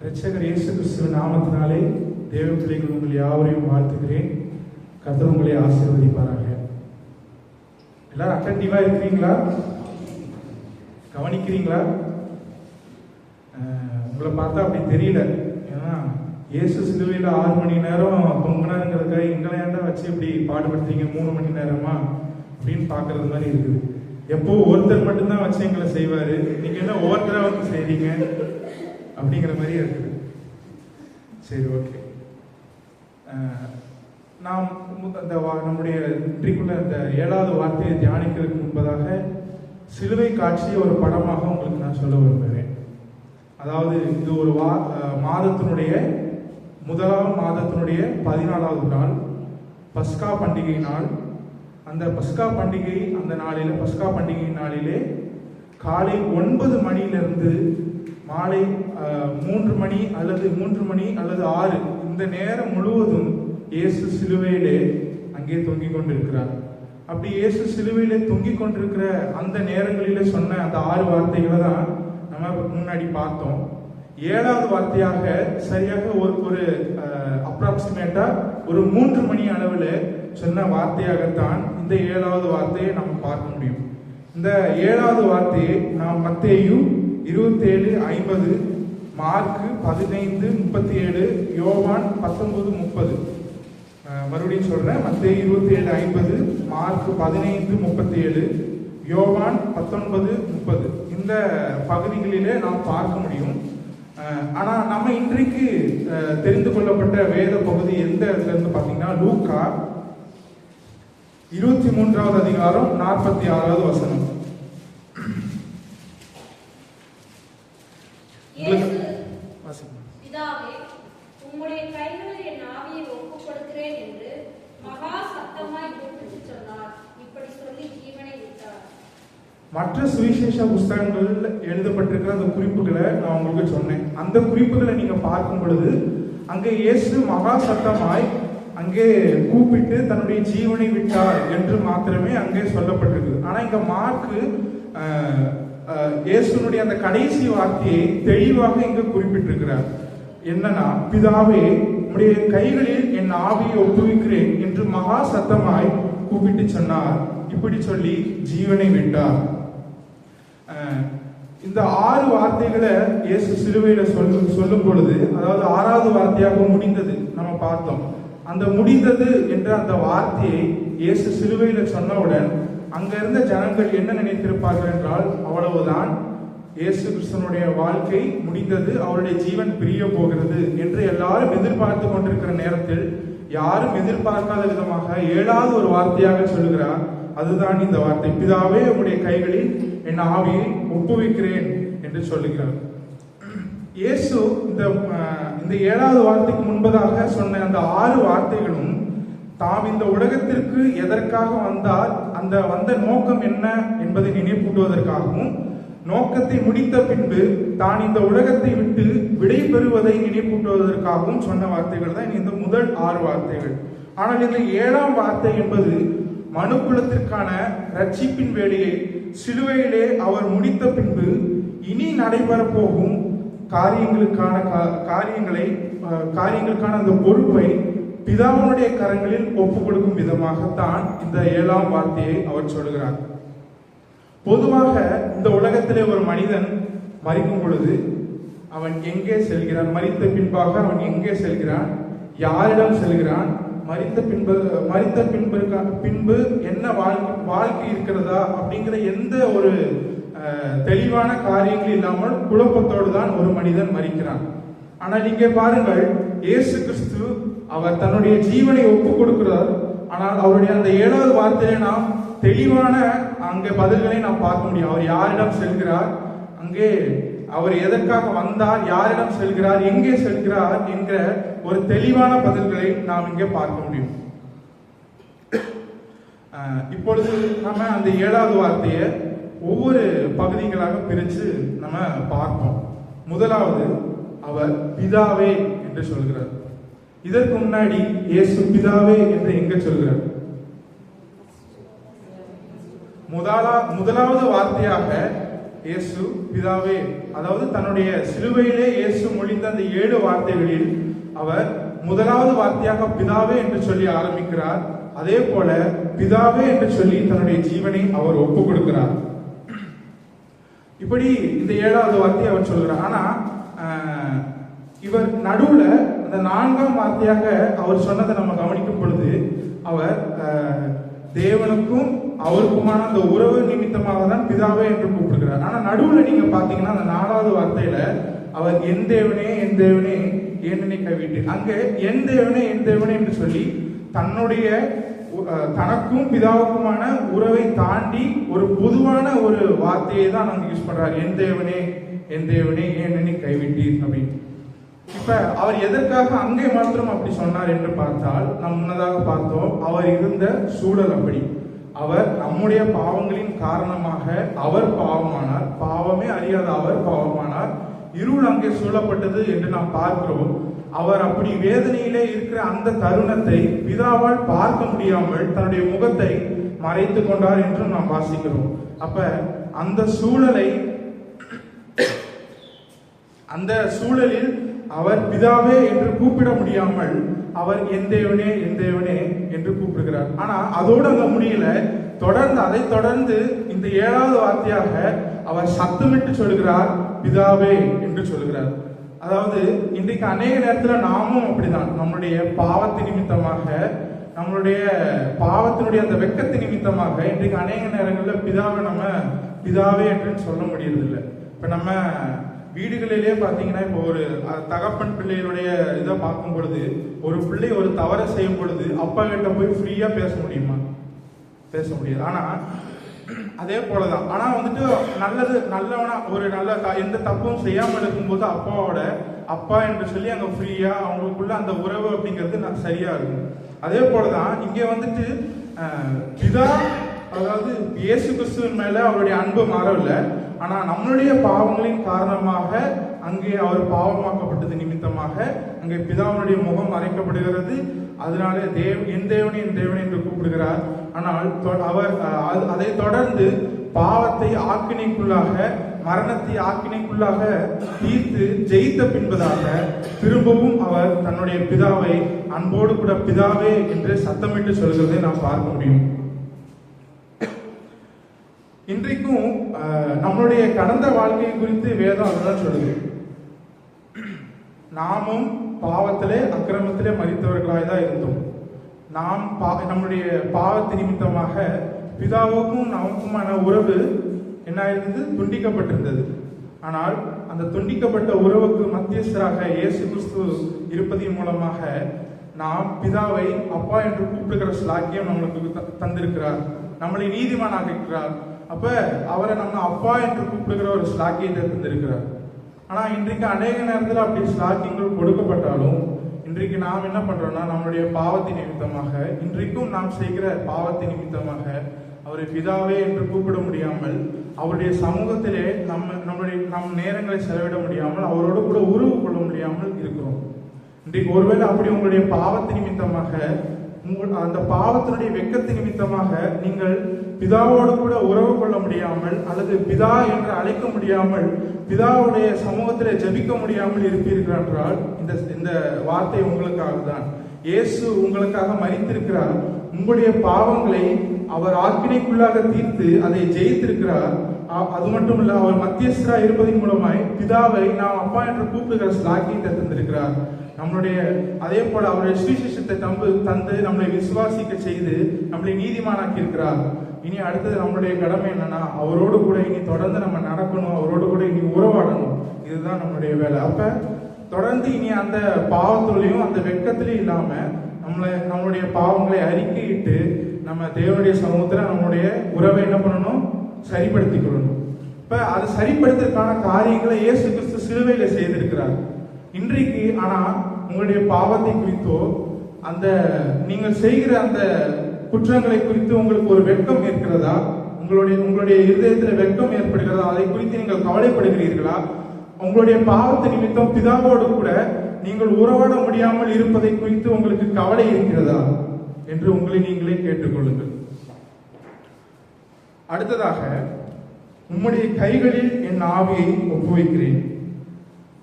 இரட்சகர் இயேசு கிறிஸ்துவின் நாமத்தினாலே தேவ பிள்ளைகள் உங்கள் யாவரையும் வாழ்த்துகிறேன். கர்த்தர் உங்களை ஆசீர்வதிப்பாராக. எல்லாரும் அட்டென்டிவா இருக்கிறீங்களா? கவனிக்கிறீங்களா? உங்களை பார்த்தா அப்படி தெரியல. ஏன்னா இயேசு சிலுவையில் 6 மணி நேரம் தொங்கினாருங்கிறதுக்காக எங்களை ஏண்டா வச்சு இப்படி பாடுபடுத்தீங்க 3 மணி நேரமா அப்படின்னு பார்க்கறது மாதிரி இருக்குது. எப்போ ஒருத்தர் மட்டும்தான் வச்சு எங்களை செய்வாரு, நீங்க என்ன ஒவ்வொருத்தரா வந்து செய்றீங்க அப்படிங்கிற மாதிரி இருக்குது. சரி, ஓகே. நாம் நம்முடைய இன்றைக்குள்ள இந்த 7வது வார்த்தையை தியானிக்கிறதுக்கு முன்பதாக சிலுவை காட்சியை ஒரு படமாக உங்களுக்கு நான் சொல்ல விரும்புகிறேன். அதாவது இது ஒரு மாதத்தினுடைய 1ஆம் மாதத்தினுடைய 14வது நாள், பஸ்கா பண்டிகை நாள். அந்த பஸ்கா பண்டிகை பஸ்கா பண்டிகை நாளிலே காலை 9 மணியிலிருந்து மாலை 3 மணி அல்லது 6 இந்த நேரம் முழுவதும் இயேசு சிலுவையிலே அங்கே தொங்கிக் கொண்டிருக்கிறார். அப்படி இயேசு சிலுவையிலே தொங்கிக் கொண்டிருக்கிற அந்த நேரங்களிலே சொன்ன அந்த 6 வார்த்தைகளை தான் நம்ம முன்னாடி பார்த்தோம். 7வது வார்த்தையாக சரியாக ஒரு அப்ராக்சிமேட்டா ஒரு 3 மணி அளவில் சொன்ன வார்த்தையாகத்தான் இந்த 7வது வார்த்தையை நம்ம பார்க்க முடியும். இந்த 7வது வார்த்தையை நாம் மத்தேயு 27:50, மார்க்கு 15:37, யோவான் 19:30. மறுபடியும் சொல்றேன், மத்தேயு 27:50, மார்க்கு 15:37, யோவான் 19:30 இந்த பகுதிகளிலே நாம் பார்க்க முடியும். ஆனா நம்ம இன்றைக்கு தெரிந்து கொள்ளப்பட்ட வேத பகுதி எந்த இடத்துல இருந்து பாத்தீங்கன்னா லூக்கா 23வது அதிகாரம் 46வது வசனம். பிதாவே, உம்முடைய கைகளில் என் ஆவியை ஒப்புக் கொடுக்கிறேன் என்று மகா சத்தமாய் கூப்பிட்டு சொன்னார். இப்படி சொல்லி ஜீவனை விட்டார். மற்ற சுவிசேஷ புஸ்தகங்களில் எழுதப்பட்டிருக்கிற அந்த குறிப்புகளை நான் உங்களுக்கு சொன்னேன். அந்த குறிப்புகளை நீங்க பார்க்கும் பொழுது அங்கே இயேசு மகா சத்தமாய் அங்கே கூப்பிட்டு தன்னுடைய ஜீவனை விட்டார் என்று மாத்திரமே அங்கே சொல்லப்பட்டிருக்கு. ஆனா இங்க மார்க்கு இயேசுனுடைய அந்த கடைசி வார்த்தையை தெளிவாக இங்கு குறிப்பிட்டிருக்கிறார். என்னன்னா, பிதாவே, உம்முடைய கைகளில் என் ஆவியை ஒப்புவிக்கிறேன் என்று மகா சத்தமாய் கூப்பிட்டு சொன்னார். இப்படி சொல்லி ஜீவனை விட்டார். இந்த 6 வார்த்தைகளை இயேசு சிலுவையில சொல்லும் பொழுது, அதாவது 6வது வார்த்தையாக முடிந்தது நம்ம பார்த்தோம். அந்த முடிந்தது என்ற அந்த வார்த்தையை இயேசு சிலுவையில சொன்னவுடன் அங்க இருந்த ஜனங்கள் என்ன நினைத்திருப்பார்கள் என்றால், அவ்வளவுதான், இயேசு கிறிஸ்துவனுடைய வாழ்க்கை முடிந்தது, அவருடைய ஜீவன் பிரிய போகிறது என்று எல்லாரும் எதிர்பார்த்து கொண்டிருக்கிற நேரத்தில் யாரும் எதிர்பார்க்காத விதமாக 7வது ஒரு வார்த்தையாக சொல்லுகிறார். அதுதான் இந்த வார்த்தை, பிதாவே, உம்முடைய கைகளில் என் ஆவியை ஒப்புவிக்கிறேன் என்று சொல்லுகிறார். இயேசு இந்த 7வது வார்த்தைக்கு முன்பதாக சொன்ன அந்த 6 வார்த்தைகளும் தாம் இந்த உலகத்திற்கு எதற்காக வந்தார், அந்த வந்த நோக்கம் என்ன என்பதை நினைப்பூட்டுவதற்காகவும், நோக்கத்தை முடித்த பின்பு தான் இந்த உலகத்தை விட்டு விடை பெறுவதை நினைப்பூட்டுவதற்காகவும் சொன்ன வார்த்தைகள் தான் இந்த முதல் 6 வார்த்தைகள். ஆனால் இந்த 7ஆம் வார்த்தை என்பது மனுக்குலத்திற்கான ரட்சிப்பின் வேலையை சிலுவையிலே அவர் முடித்த பின்பு இனி நடைபெற போகும் காரியங்களுக்கான அந்த பொறுப்பை பிதாவுடைய கரங்களில் ஒப்புக் கொடுக்கும் விதமாகத்தான் இந்த 7ஆம் வார்த்தையை அவர் சொல்கிறார். பொதுவாக இந்த உலகத்திலே ஒரு மனிதன் மரிக்கும் பொழுது அவன் எங்கே செல்கிறான், மரித்த பின்பாக அவன் எங்கே செல்கிறான், யாரிடம் செல்கிறான், மரித்த பின்பு என்ன வாழ்க்கை இருக்கிறதா அப்படிங்கிற எந்த ஒரு தெளிவான காரியங்கள் இல்லாமல் குழப்பத்தோடு தான் ஒரு மனிதன் மரிக்கிறான். ஆனால் இங்கே பாருங்கள், இயேசு கிறிஸ்து அவர் தன்னுடைய ஜீவனை ஒப்புக் கொடுக்கிறார். ஆனால் அவருடைய அந்த 7வது வார்த்தையில நாம் தெளிவான அங்கே பதில்களை நாம் பார்க்க முடியும். அவர் யாரிடம் செல்கிறார், அங்கே அவர் எதற்காக வந்தார், யாரிடம் செல்கிறார், எங்கே செல்கிறார் என்கிற ஒரு தெளிவான பதில்களை நாம் இங்கே பார்க்க முடியும். இப்பொழுது நம்ம அந்த 7வது வார்த்தையை ஒவ்வொரு பகுதிகளாக பிரித்து நம்ம பார்ப்போம். முதலாவது, அவர் பிதாவே என்று சொல்கிறார். இதற்கு முன்னாடி இயேசு பிதாவே என்று எங்க சொல்கிறார்? முதலாவது வார்த்தையாக இயேசு பிதாவே, அதாவது தன்னுடைய சிலுவையிலே இயேசு மொழிந்த அந்த 7 வார்த்தைகளில் அவர் முதலாவது வார்த்தையாக பிதாவே என்று சொல்லி ஆரம்பிக்கிறார். அதே போல பிதாவே என்று சொல்லி தன்னுடைய ஜீவனை அவர் ஒப்பு கொடுக்கிறார். இப்படி இந்த 7வது வார்த்தையை அவர் சொல்கிறார். ஆனா இவர் நடுவுல அந்த 4ஆம் வார்த்தையாக அவர் சொன்னதை நம்ம கவனிக்கும் பொழுது அவர் தேவனுக்கும் அவருக்குமான அந்த உறவு நிமித்தமாக தான் பிதாவே என்று கூப்பிடுகிறார். ஆனா நடுவுல நீங்க பாத்தீங்கன்னா அந்த 4வது வார்த்தையில அவர் என் தேவனே என் தேவனே ஏன் என்னை கைவிட்டீர், அங்க என் தேவனே என் தேவனே என்று சொல்லி தன்னுடைய தனக்கும் பிதாவுக்குமான உறவை தாண்டி ஒரு பொதுவான ஒரு வார்த்தையை தான் நாங்க யூஸ் பண்றாரு. என் தேவனே ஏன் என்னை கைவிட்டீர் அப்படின்னு. இப்ப அவர் எதற்காக அங்கே மாத்திரம் அப்படி சொன்னார் என்று பார்த்தால், நாம் முன்னதாக பார்த்தோம், அவர் இருந்த சூழல் அப்படி. அவர் நம்முடைய பாவங்களின் காரணமாக அவர் பாவமானார், பாவமே அறியாத அவர் பாவமானார், இருள் அங்கே சூழப்பட்டது என்று நாம் பார்க்கிறோம். அவர் அப்படி வேதனையிலே இருக்கிற அந்த தருணத்தை பிதாவால் பார்க்க முடியாமல் தன்னுடைய முகத்தை மறைத்து கொண்டார் என்றும் நாம் வாசிக்கிறோம். அப்ப அந்த சூழலில் அவர் பிதாவே என்று கூப்பிட முடியாமல் அவர் என் தேவனே என்று கூப்பிடுகிறார். ஆனா அதோடு அங்க முடியல, அதை தொடர்ந்து இந்த 7வது வார்த்தையாக அவர் சத்தமிட்டு சொல்கிறார் பிதாவே என்று சொல்கிறார். அதாவது இன்றைக்கு அநேக நேரத்துல நாமும் அப்படிதான், நம்மளுடைய பாவத்தின் நிமித்தமாக, நம்மளுடைய பாவத்தினுடைய அந்த வெட்கத்தின் நிமித்தமாக இன்றைக்கு அநேக நேரங்களில் பிதாவே என்று சொல்ல முடியறதில்லை. இப்ப நம்ம வீடுகளிலே பார்த்தீங்கன்னா, இப்போ ஒரு தகப்பன் பிள்ளைகளுடைய இதை பார்க்கும் பொழுது, ஒரு பிள்ளை ஒரு தவறை செய்யும் பொழுது அப்பா கிட்ட போய் ஃப்ரீயா பேச முடியுமா? பேச முடியாது. ஆனா அதே போலதான், ஆனா வந்துட்டு நல்லவனா ஒரு எந்த தப்பும் செய்யாமல் இருக்கும்போது அப்பா என்று சொல்லி அங்க ஃப்ரீயா அவங்களுக்குள்ள அந்த உறவு அப்படிங்கிறது சரியா இருக்கும். அதே போலதான் இங்க வந்துட்டு பிதா, அதாவது இயேசு கிறிஸ்துவின் மேல அவருடைய அன்பு மாறவில்லை. ஆனா நம்மளுடைய பாவங்களின் காரணமாக அங்கே அவர் பாவமாக்கப்பட்டது நிமித்தமாக அங்கே பிதாவுடைய முகம் மறைக்கப்படுகிறது. அதனால என் தேவனே என்று கூப்பிடுகிறார். ஆனால் அவர் அதை தொடர்ந்து பாவத்தை ஆக்கினைக்குள்ளாக, மரணத்தை ஆக்கினைக்குள்ளாக தீர்த்து ஜெயித்த பின்பதாக திரும்பவும் அவர் தன்னுடைய பிதாவை அன்போடு கூட பிதாவே என்று சத்தமிட்டு சொல்கிறதை நாம் பார்க்க முடியும். இன்றைக்கும் நம்மளுடைய கடந்த வாழ்க்கை குறித்து வேதம் அதுதான் சொல்லுது. நாமும் பாவத்திலே அக்கிரமத்திலே மரித்தவர்களாய் தான் இருந்தோம். நாம் நம்முடைய பாவத்தின் நிமித்தமாக பிதாவுக்கும் நமக்குமான உறவு என்ன இருந்தது? துண்டிக்கப்பட்டிருந்தது. ஆனால் அந்த துண்டிக்கப்பட்ட உறவுக்கு மத்தியஸ்தராக இயேசு கிறிஸ்து இருப்பதின் மூலமாக நாம் பிதாவை அப்பா என்று கூப்பிடுகிற ஸ்லாக்கியம் நம்மளுக்கு தந்திருக்கிறார். நம்மளை நீதிமான் ஆகிக்கிறார். அப்ப அவரை நம்ம அப்பா என்று கூப்பிடுகிற ஒரு ஸ்லாக்கியத்தை தந்திருக்கிறார். ஆனா இன்றைக்கு அநேக நேரத்தில் அப்படி ஸ்லாக்கியங்கள் கொடுக்கப்பட்டாலும் இன்றைக்கு நாம் என்ன பண்றோம்னா, நம்மளுடைய பாவத்தின் நிமித்தமாக, இன்றைக்கும் நாம் செய்கிற பாவத்தின் நிமித்தமாக அவரை பிதாவே என்று கூப்பிட முடியாமல், அவருடைய சமூகத்திலே நம் நேரங்களை செலவிட முடியாமல், அவரோடு கூட உறவு கொள்ள முடியாமல் இருக்கிறோம். இன்றைக்கு ஒருவேளை அப்படி உங்களுடைய பாவத்தின் நிமித்தமாக, அந்த பாவத்தினுடைய வெட்கத்தின் நிமித்தமாக நீங்கள் பிதாவோடு கூட உறவு கொள்ள முடியாமல், அல்லது பிதா என்று அழைக்க முடியாமல், பிதாவுடைய சமூகத்தில் ஜெபிக்க முடியாமல் இருப்பீர்கள் என்றால் இந்த வார்த்தை உங்களுக்காக தான். இயேசு உங்களுக்காக மரித்திருக்கிறார். உங்களுடைய பாவங்களை அவர் ஆக்கினைக்குள்ளாக தீர்த்து அதை ஜெயித்திருக்கிறார். அது மட்டும் இல்ல, அவர் மத்தியஸ்தரா இருப்பதன் மூலமாய் பிதாவை நாம் அப்பா என்று கூப்பிடுகிற ஸ்லாக்கியத்தை தந்திருக்கிறார். நம்மளுடைய அதே போல அவருடைய சுவிசேஷத்தை தந்து நம்மளை விசுவாசிக்க செய்து நம்மளை நீதிமானாக்கி இருக்கிறார். இனி அடுத்தது நம்மளுடைய கடமை என்னன்னா, அவரோடு கூட இனி தொடர்ந்து நம்ம நடக்கணும், அவரோடு கூட இனி உறவாடணும். இதுதான் நம்மளுடைய வேலை. அப்ப தொடர்ந்து இனி அந்த பாவத்திலையும் அந்த வெட்கத்திலையும் இல்லாம நம்மளுடைய பாவங்களை அறிக்கையிட்டு நம்ம தேவனுடைய சமூகத்துல நம்மளுடைய உறவை என்ன பண்ணணும்? சரிப்படுத்திக் கொள்ளணும். இப்ப அதை சரிப்படுத்துறதுக்கான காரியங்களை இயேசு கிறிஸ்து சிலுவையில செய்திருக்கிறார். இன்றைக்கு ஆனா உங்களுடைய பாவத்தை குறித்தோ அந்த நீங்கள் செய்கிற அந்த குற்றங்களை குறித்து உங்களுக்கு ஒரு வெட்கம் இருக்கிறதா? உங்களுடைய இருதயத்தில் வெட்கம் ஏற்படுகிறதா? அதை குறித்து நீங்கள் கவலைப்படுகிறீர்களா? உங்களுடைய பாவத்தை நிமித்தம் பிதாவோடு கூட நீங்கள் உறவாட முடியாமல் இருப்பதை குறித்து உங்களுக்கு கவலை இருக்கிறதா என்று உங்களை நீங்களே கேட்டுக்கொள்ளுங்கள். அடுத்ததாக உம்முடைய கைகளில் என் ஆவியை ஒப்புவிக்கிறேன்.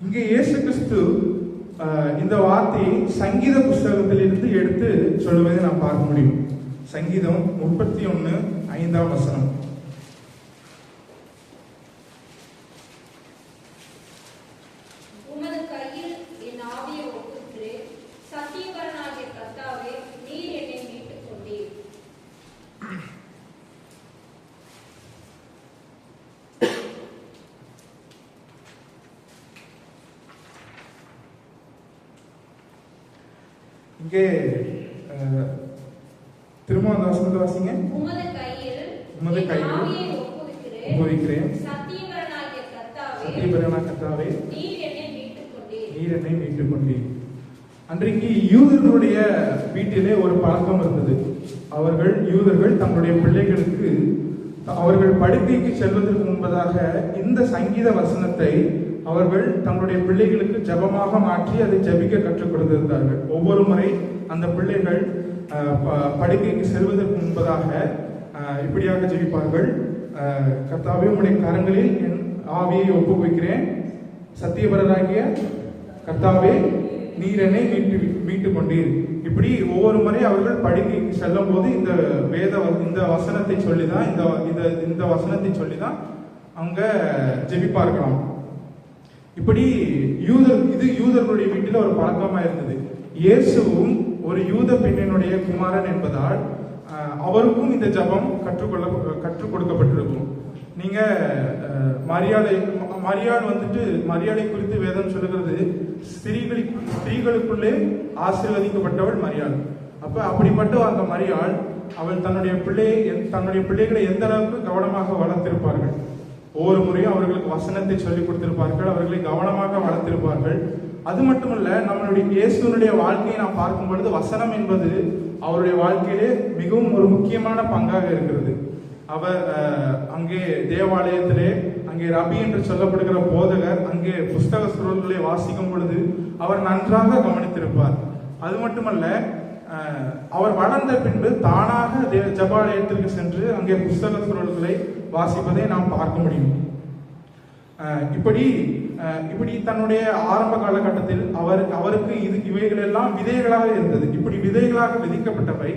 இங்கே இயேசு கிறிஸ்து இந்த வார்த்தையை சங்கீத புஸ்தகத்திலிருந்து எடுத்து சொல்லுவதை நாம் பார்க்க முடியும். சங்கீதம் 31:5. உமது கையில் என் ஆவியை ஒப்புவிக்கிறேன். சத்தியபரனாகிய கர்த்தாவே, நீர் என்னை மீட்டுக் கொண்டீர். இங்கே திரும்ப அந்த வசனத்தை வாசிங்க. உமது கையில் ஆவியை ஒப்புவிக்கிறேன். சத்தியபரனாகிய கர்த்தாவே, நீர் என்னை மீட்டுக் கொண்டீர். அன்றைக்கு யூதர்களுடைய வீட்டிலே ஒரு பழக்கம் இருந்தது. யூதர்கள் தங்களுடைய பிள்ளைகளுக்கு அவர்கள் படுக்கைக்கு செல்வதற்கு முன்பதாக இந்த சங்கீத வசனத்தை அவர்கள் தங்களுடைய பிள்ளைகளுக்கு ஜபமாக மாற்றி அதை ஜபிக்க கற்றுக் கொடுத்திருந்தார்கள். ஒவ்வொரு முறை அந்த பிள்ளைகள் படுக்கைக்கு செல்வதற்கு முன்பதாக இப்படியாக ஜெபிப்பார்கள். கர்த்தாவே, உம்முடைய கரங்களில் என் ஆவியை ஒப்புவிக்கிறேன். சத்தியபரராகிய கர்த்தாவே, நீர் என்னை மீட்டுக் கொண்டீர். இப்படி ஒவ்வொரு முறை அவர்கள் படுக்கைக்கு செல்லும் போது இந்த வசனத்தை சொல்லிதான் இந்த வசனத்தை சொல்லிதான் அவங்க ஜெபிப்பார்களாம். இப்படி யூதர்களுடைய வீட்டில் ஒரு பழக்கமா இருந்தது. இயேசுவும் ஒரு யூத பெண்ணினுடைய குமாரன் என்பதால் அவருக்கும் இந்த ஜபம் கற்றுக் கொடுக்கப்பட்டிருக்கும். நீங்க மரியாள் மரியாளை குறித்து வேதம் சொல்லுகிறது, ஸ்திரீகளுக்குள்ளே ஆசீர்வதிக்கப்பட்டவள் மரியாள். அப்படிப்பட்ட அந்த மரியாள் அவள் தன்னுடைய பிள்ளைகளை எந்த அளவுக்கு கவனமாக வளர்த்திருப்பார்கள். ஒவ்வொரு முறையும் அவர்களுக்கு வசனத்தை சொல்லிக் கொடுத்திருப்பார்கள், அவர்களை கவனமாக வளர்த்திருப்பார்கள். அது மட்டுமல்ல, நம்மளுடைய இயேசுனுடைய வாழ்க்கையை நாம் பார்க்கும் பொழுது வசனம் என்பது அவருடைய வாழ்க்கையிலே மிகவும் ஒரு முக்கியமான பங்காக இருக்கிறது. அவர் அங்கே தேவாலயத்திலே அங்கே ரபி என்று சொல்லப்படுகிற போதகர் அங்கே புஸ்தக சுருள்களை வாசிக்கும் பொழுது அவர் நன்றாக கவனித்திருப்பார். அது மட்டுமல்ல, அவர் வளர்ந்த பின்பு தானாக ஜபாலயத்திற்கு சென்று அங்கே புஸ்தக சுருள்களை வாசிப்பதை நாம் பார்க்க முடியும். இப்படி தன்னுடைய ஆரம்ப காலகட்டத்தில் அவருக்கு இவைகள் எல்லாம் விதைகளாக இருந்தது. இப்படி விதைகளாக விதிக்கப்பட்டவை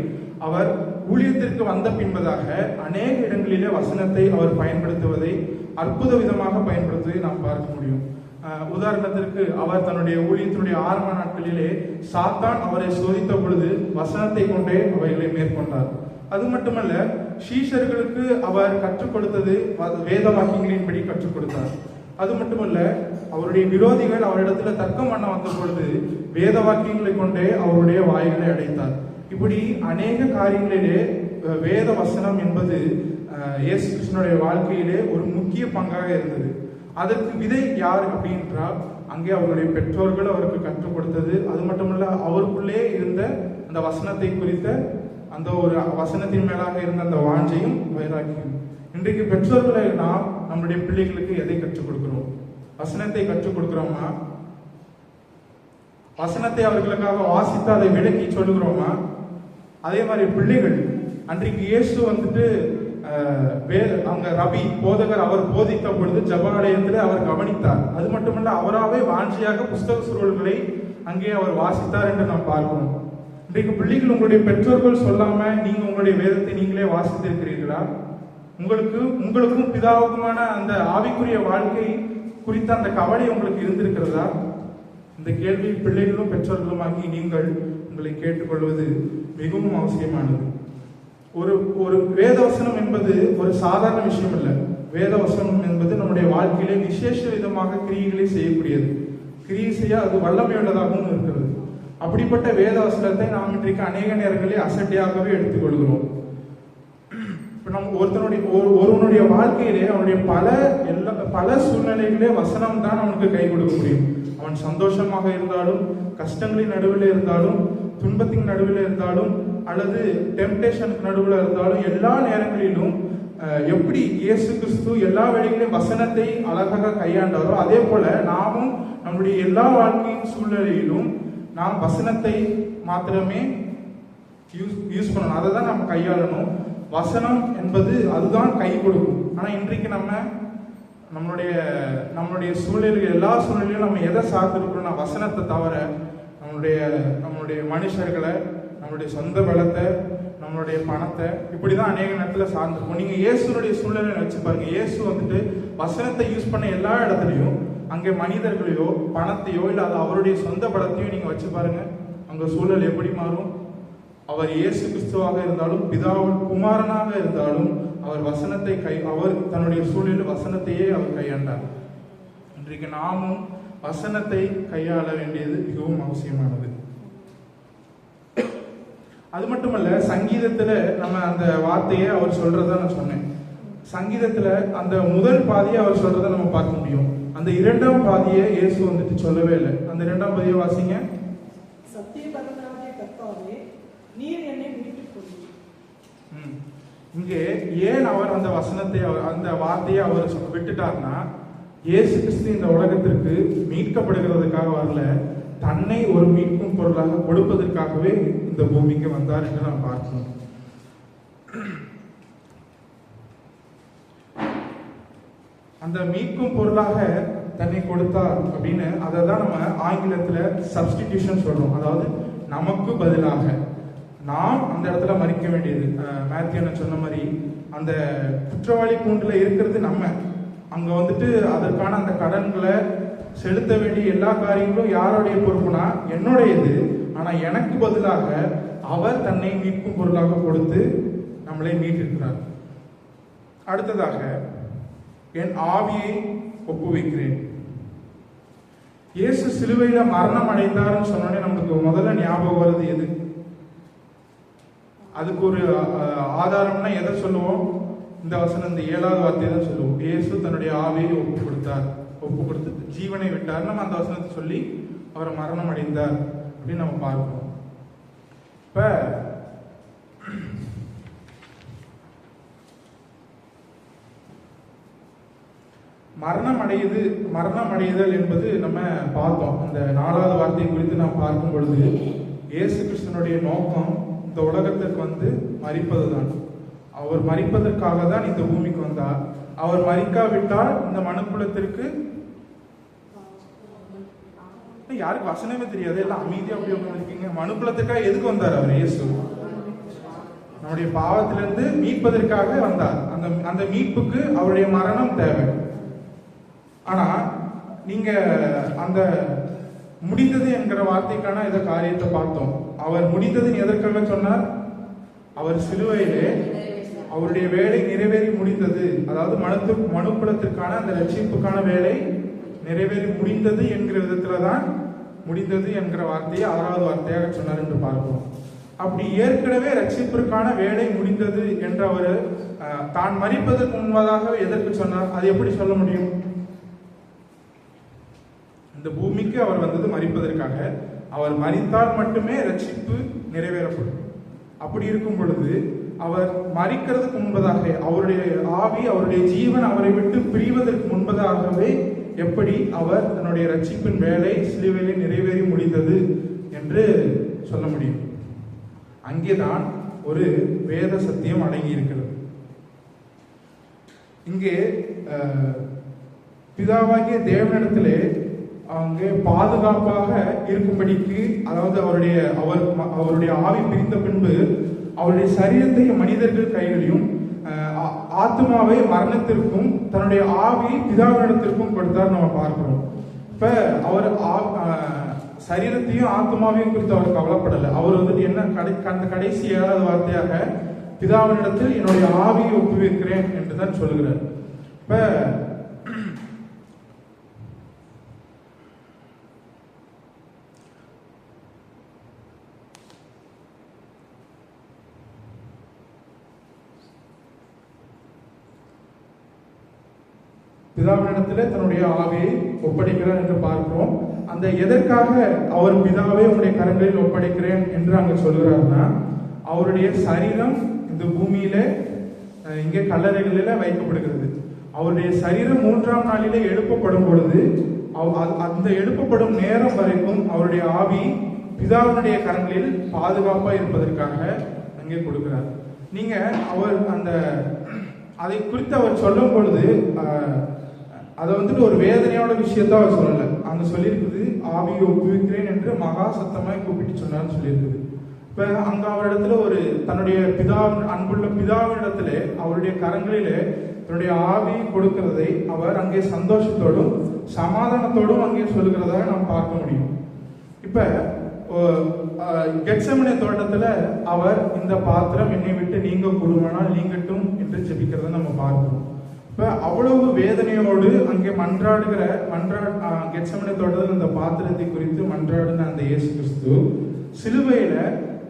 அவர் ஊழியத்திற்கு வந்த பின்பதாக அநேக இடங்களிலே வசனத்தை அவர் பயன்படுத்துவதை அற்புத விதமாக பயன்படுத்துவதை நாம் பார்க்க முடியும். உதாரணத்திற்கு, அவர் தன்னுடைய ஊழியத்தினுடைய ஆரம்ப நாட்களிலே சாத்தான் அவரை சோதித்த பொழுது வசனத்தை கொண்டே அவைகளை மேற்கொண்டார். அது மட்டுமல்ல, சீஷர்களுக்கு அவர் கற்றுக் கொடுத்தது வேத வாக்கியங்களின்படி கற்றுக் கொடுத்தார். அது மட்டுமல்ல, அவருடைய விரோதிகள் அவரிடத்துல தர்க்கம் பண்ண வந்த பொழுது வேத வாக்கியங்களை கொண்டே அவருடைய வாய்களை அடைத்தார். இப்படி அநேக காரியங்களிலே வேத வசனம் என்பது இயேசு கிறிஸ்துவினுடைய வாழ்க்கையிலே ஒரு முக்கிய பங்காக இருந்தது. அதற்கு விதை யார் அப்படின்றால் அங்கே அவருடைய பெற்றோர்கள் அவருக்கு கற்றுக் கொடுத்தது. அது மட்டுமல்ல, அவருக்குள்ளே இருந்த அந்த வசனத்தை குறித்த அந்த ஒரு வசனத்தின் மேலாக இருந்த அந்த வாஞ்சையும் வைராக்கியம். இன்றைக்கு பெற்றோர்களை நாம் நம்முடைய பிள்ளைகளுக்கு எதை கற்றுக் கொடுக்கிறோம்? வசனத்தை கற்றுக் கொடுக்கிறோமா? வசனத்தை அவர்களுக்காக வாசித்து அதை விளக்கி சொல்லுகிறோமா? அதே மாதிரி பிள்ளைகள் அன்றைக்கு இயேசு அங்க ரபி போதகர் அவர் போதித்த பொழுது ஜபாலயத்தில் அவர் கவனித்தார். அது மட்டுமல்ல, அவராகவே வாஞ்சியாக புஸ்தக சுருள்களை அங்கே அவர் வாசித்தார் என்று நாம் பார்க்கிறோம். இன்றைக்கு பிள்ளைகள் உங்களுடைய பெற்றோர்கள் சொல்லாம நீங்க உங்களுடைய வேதத்தை நீங்களே வாசித்திருக்கிறீர்களா? உங்களுக்கும் பிதாவுக்குமான அந்த ஆவிக்குரிய வாழ்க்கை குறித்த அந்த கவலை உங்களுக்கு இருந்திருக்கிறதா? இந்த கேள்வி பிள்ளைகளும் பெற்றோர்களுமாகி நீங்கள் உங்களை கேட்டுக்கொள்வது மிகவும் அவசியமானது. ஒரு வேதவசனம் என்பது ஒரு சாதாரண விஷயம் இல்லை. வேதவசனம் என்பது நம்முடைய வாழ்க்கையிலே விசேஷ விதமாக கிரியைகளை செய்யக்கூடியது. கிரியை செய்ய அது வல்லமையுள்ளதாகவும் இருக்கிறது. அப்படிப்பட்ட வேதவசனத்தை நாம் இன்றைக்கு அநேக நேரங்களில் அசட்டையாகவே எடுத்துக்கொள்கிறோம். ஒருவனுடைய வாழ்க்கையிலே அவனுடைய பல சூழ்நிலைகளே வசனம் தான் அவனுக்கு கை கொடுக்க முடியும். அவன் சந்தோஷமாக இருந்தாலும், கஷ்டங்களின் நடுவில் இருந்தாலும், துன்பத்தின் நடுவில் இருந்தாலும், அல்லது டெம்டேஷனுக்கு நடுவில் இருந்தாலும், எல்லா நேரங்களிலும் எப்படி இயேசு கிறிஸ்து எல்லா வேளைகளிலும் வசனத்தை அழகாக கையாண்டாரோ அதே போல நாமும் நம்முடைய எல்லா வாழ்க்கையின் சூழ்நிலையிலும் நாம் வசனத்தை மாத்திரமே யூஸ் பண்ணணும். அதை தான் நாம் கையாளணும். வசனம் என்பது அதுதான் கை கொடுக்கும். ஆனா ஆனா இன்றைக்கு நம்மளுடைய நம்மளுடைய சூழ்நிலைகள், எல்லா சூழ்நிலையும் நம்ம எதை சார்ந்திருக்கிறோம்னா வசனத்தை தவிர நம்மளுடைய மனுஷர்களை, நம்மளுடைய சொந்த பலத்தை, நம்மளுடைய பணத்தை, இப்படிதான் அநேக நேரத்தில் சார்ந்திருக்கும். நீங்க இயேசுனுடைய சூழ்நிலை வச்சு பாருங்க. இயேசு வந்துட்டு வசனத்தை யூஸ் பண்ண எல்லா இடத்துலையும் அங்கே மனிதர்களையோ பணத்தையோ இல்லை அது அவருடைய சொந்த பலத்தையோ நீங்க வச்சு பாருங்க, அங்க சூழல் எப்படி மாறும். அவர் இயேசு கிறிஸ்துவாக இருந்தாலும் பிதாவின் குமாரனாக இருந்தாலும் அவர் தன்னுடைய சூழலில் வசனத்தையே அவர் கையாண்டார். இன்றைக்கு நாமும் வசனத்தை கையாள வேண்டியது மிகவும் அவசியமானது. அது மட்டுமல்ல, சங்கீதத்துல நம்ம அந்த வார்த்தையை அவர் சொல்றதா நான் சொன்னேன். சங்கீதத்துல அந்த முதல் பாதியை அவர் சொல்றதை நம்ம பார்க்க முடியும். அந்த இரண்டாம் பாதியை இயேசு வந்துட்டு சொல்லவே இல்லை. அந்த இரண்டாம் பாதியை வாசிங்க. சத்தியபரனாகிய கர்த்தாவே, நீர் என்னை மீட்டுக் கொண்டீர். இங்கே ஏன் அவர் அந்த வசனத்தை அந்த வார்த்தையை அவர் விட்டுட்டார்னா, இயேசு கிறிஸ்து இந்த உலகத்திற்கு மீட்கப்படுகிறதுக்காக வரல, தன்னை ஒரு மீட்கும் பொருளாக கொடுப்பதற்காகவே இந்த பூமிக்கு வந்தார் என்று நாம் பார்க்கணும். அந்த மீட்கும் பொருளாக தன்னை கொடுத்தார் அப்படின்னு அதை தான் நம்ம ஆங்கிலத்துல சப்ஸ்டிடியூஷன் சொல்றோம். அதாவது நமக்கு பதிலாக நாம் அந்த இடத்துல மறிக்க வேண்டியது. மேத்யூ சொன்ன மாதிரி அந்த குற்றவாளி கூண்டுல இருக்கிறது நம்ம. அங்க வந்துட்டு அதற்கான அந்த கடன்களை செலுத்த வேண்டிய எல்லா காரியங்களும் யாருடைய பொறுப்புனா என்னுடையது. ஆனா எனக்கு பதிலாக அவர் தன்னை மீட்கும் பொருளாக கொடுத்து நம்மளை மீட்டிருக்கிறார். அடுத்ததாக, என் ஆவியை ஒப்புவிக்கிறேன். இயேசு சிலுவையில மரணம் அடைந்தார்னு சொன்னோடனே நமக்கு முதல்ல ஞாபகம் வருது எது? அதுக்கு ஒரு ஆதாரம்னா எதை சொல்லுவோம்? இந்த வசனம், இந்த 7வது வார்த்தையை தான் சொல்லுவோம். இயேசு தன்னுடைய ஆவியை ஒப்பு கொடுத்து ஜீவனை விட்டார். நம்ம அந்த வசனத்தை சொல்லி அவரை மரணம் அடைந்தார் அப்படின்னு நம்ம பார்க்கிறோம். இப்ப மரணம் அடைதல் என்பது நம்ம பார்த்தோம். அந்த 4வது வார்த்தை குறித்து நாம் பார்க்கும் பொழுது இயேசு கிறிஸ்துனுடைய நோக்கம் இந்த உலகத்திற்கு வந்து மரிப்பதுதான். அவர் மரிப்பதற்காக தான் இந்த பூமிக்கு வந்தார். அவர் மரிக்காவிட்டால் இந்த மனுக்குலத்திற்கு யாருக்கு வசனமே தெரியாது, எல்லாம் அமைதியா அப்படி உட்கார்ந்திருக்கீங்க. மனுக்குலத்துக்காக எதுக்கு வந்தார் அவர்? இயேசு நம்முடைய பாவத்திலிருந்து மீட்பதற்காக வந்தார். அந்த மீட்புக்கு அவருடைய மரணம் தேவை. ஆனா நீங்க அந்த முடிந்தது என்கிற வார்த்தைக்கான இந்த காரியத்தை பார்த்தோம். அவர் முடிந்தது எதற்காக சொன்னார்? அவர் சிலுவையிலே அவருடைய வேலை நிறைவேறி முடிந்தது. அதாவது மனுக்குலத்திற்கான அந்த ரட்சிப்புக்கான வேலை நிறைவேறி முடிந்தது என்கிற விதத்துலதான் முடிந்தது என்கிற வார்த்தையை 6வது வார்த்தையாக சொன்னார் என்று பார்க்கிறோம். அப்படி ஏற்கனவே ரட்சிப்பிற்கான வேலை முடிந்தது என்று அவர் தான் மரிப்பதற்கு முன்பதாக எதற்கு சொன்னார்? அது எப்படி சொல்ல முடியும்? இந்த பூமிக்கு அவர் வந்தது மரிப்பதற்காக. அவர் மரித்தால் மட்டுமே ரட்சிப்பு நிறைவேறப்படும். அப்படி இருக்கும் பொழுது அவர் மரிக்கிறதுக்கு முன்பதாக அவருடைய ஆவி, அவருடைய ஜீவன் அவரை விட்டு பிரிவதற்கு முன்பதாகவே எப்படி அவர் தன்னுடைய ரட்சிப்பின் வேலை சிலுவையிலே நிறைவேறி முடிந்தது என்று சொல்ல முடியும். அங்கேதான் ஒரு வேத சத்தியம் அடங்கி இருக்கிறது. இங்கே பிதாவாகிய தேவனிடத்திலே அங்கே பாதுகாப்பாக இருக்கும்படிக்கு, அதாவது அவருடைய ஆவி பிரிந்த பின்பு அவருடைய சரீரத்தை மனிதர்கள் கைகளையும் ஆத்மாவை மரணத்திற்கும் தன்னுடைய ஆவி பிதாவினிடத்திற்கும் கொடுத்தார் நம்ம பார்க்கிறோம். இப்ப அவர் சரீரத்தையும் ஆத்மாவையும் குறித்து அவர் கவலைப்படலை. அவர் வந்துட்டு என்ன அந்த கடைசி 7வது வார்த்தையாக பிதாவினிடத்தில் என்னுடைய ஆவியை ஒப்புவிக்கிறேன் என்றுதான் சொல்லுகிறார். இப்ப பிதாவினிடத்திலே தன்னுடைய ஆவியை ஒப்படைக்கிறார் என்று பார்க்கிறோம். அந்த எதற்காக அவர் பிதாவை உங்களுடைய கரங்களில் ஒப்படைக்கிறேன் என்று அங்க சொல்கிறார்னா, அவருடைய சரீரம் இந்த பூமியில இங்கே கல்லறைகளில வைக்கப்படுகிறது. அவருடைய சரீரம் 3ஆம் நாளிலே எழுப்பப்படும் பொழுது அந்த எழுப்பப்படும் நேரம் வரைக்கும் அவருடைய ஆவி பிதாவினுடைய கரங்களில் பாதுகாப்பா இருப்பதற்காக அங்கே கொடுக்கிறார். நீங்க அவர் அந்த அதை குறித்து அவர் சொல்லும் பொழுது அதை வந்துட்டு ஒரு வேதனையோட விஷயத்த அவர் சொல்லலை. அங்க சொல்லியிருக்குது, ஆவியை ஒப்புவிக்கிறேன் என்று மகா சத்தமாய் கூப்பிட்டு சொன்னார்னு சொல்லியிருக்குது. இப்ப அங்க அவரிடத்துல ஒரு தன்னுடைய அன்புள்ள பிதாவினிடத்துல அவருடைய கரங்களிலே தன்னுடைய ஆவியை கொடுக்கிறதை அவர் அங்கே சந்தோஷத்தோடும் சமாதானத்தோடும் அங்கே சொல்லுகிறதாக நாம் பார்க்க முடியும். இப்ப கெத்செமனே தோட்டத்துல அவர் இந்த பாத்திரம் என்னை விட்டு நீங்க கூடுமானால் நீங்கட்டும் என்று ஜெபிக்கிறத நம்ம பார்க்கிறோம். இப்ப அவ்வளவு வேதனையோடு அங்கே கெத்செமனே தோட்டத்தில் அந்த பாத்திரத்தை குறித்து மன்றாடின அந்த இயேசு கிறிஸ்து சிலுவையில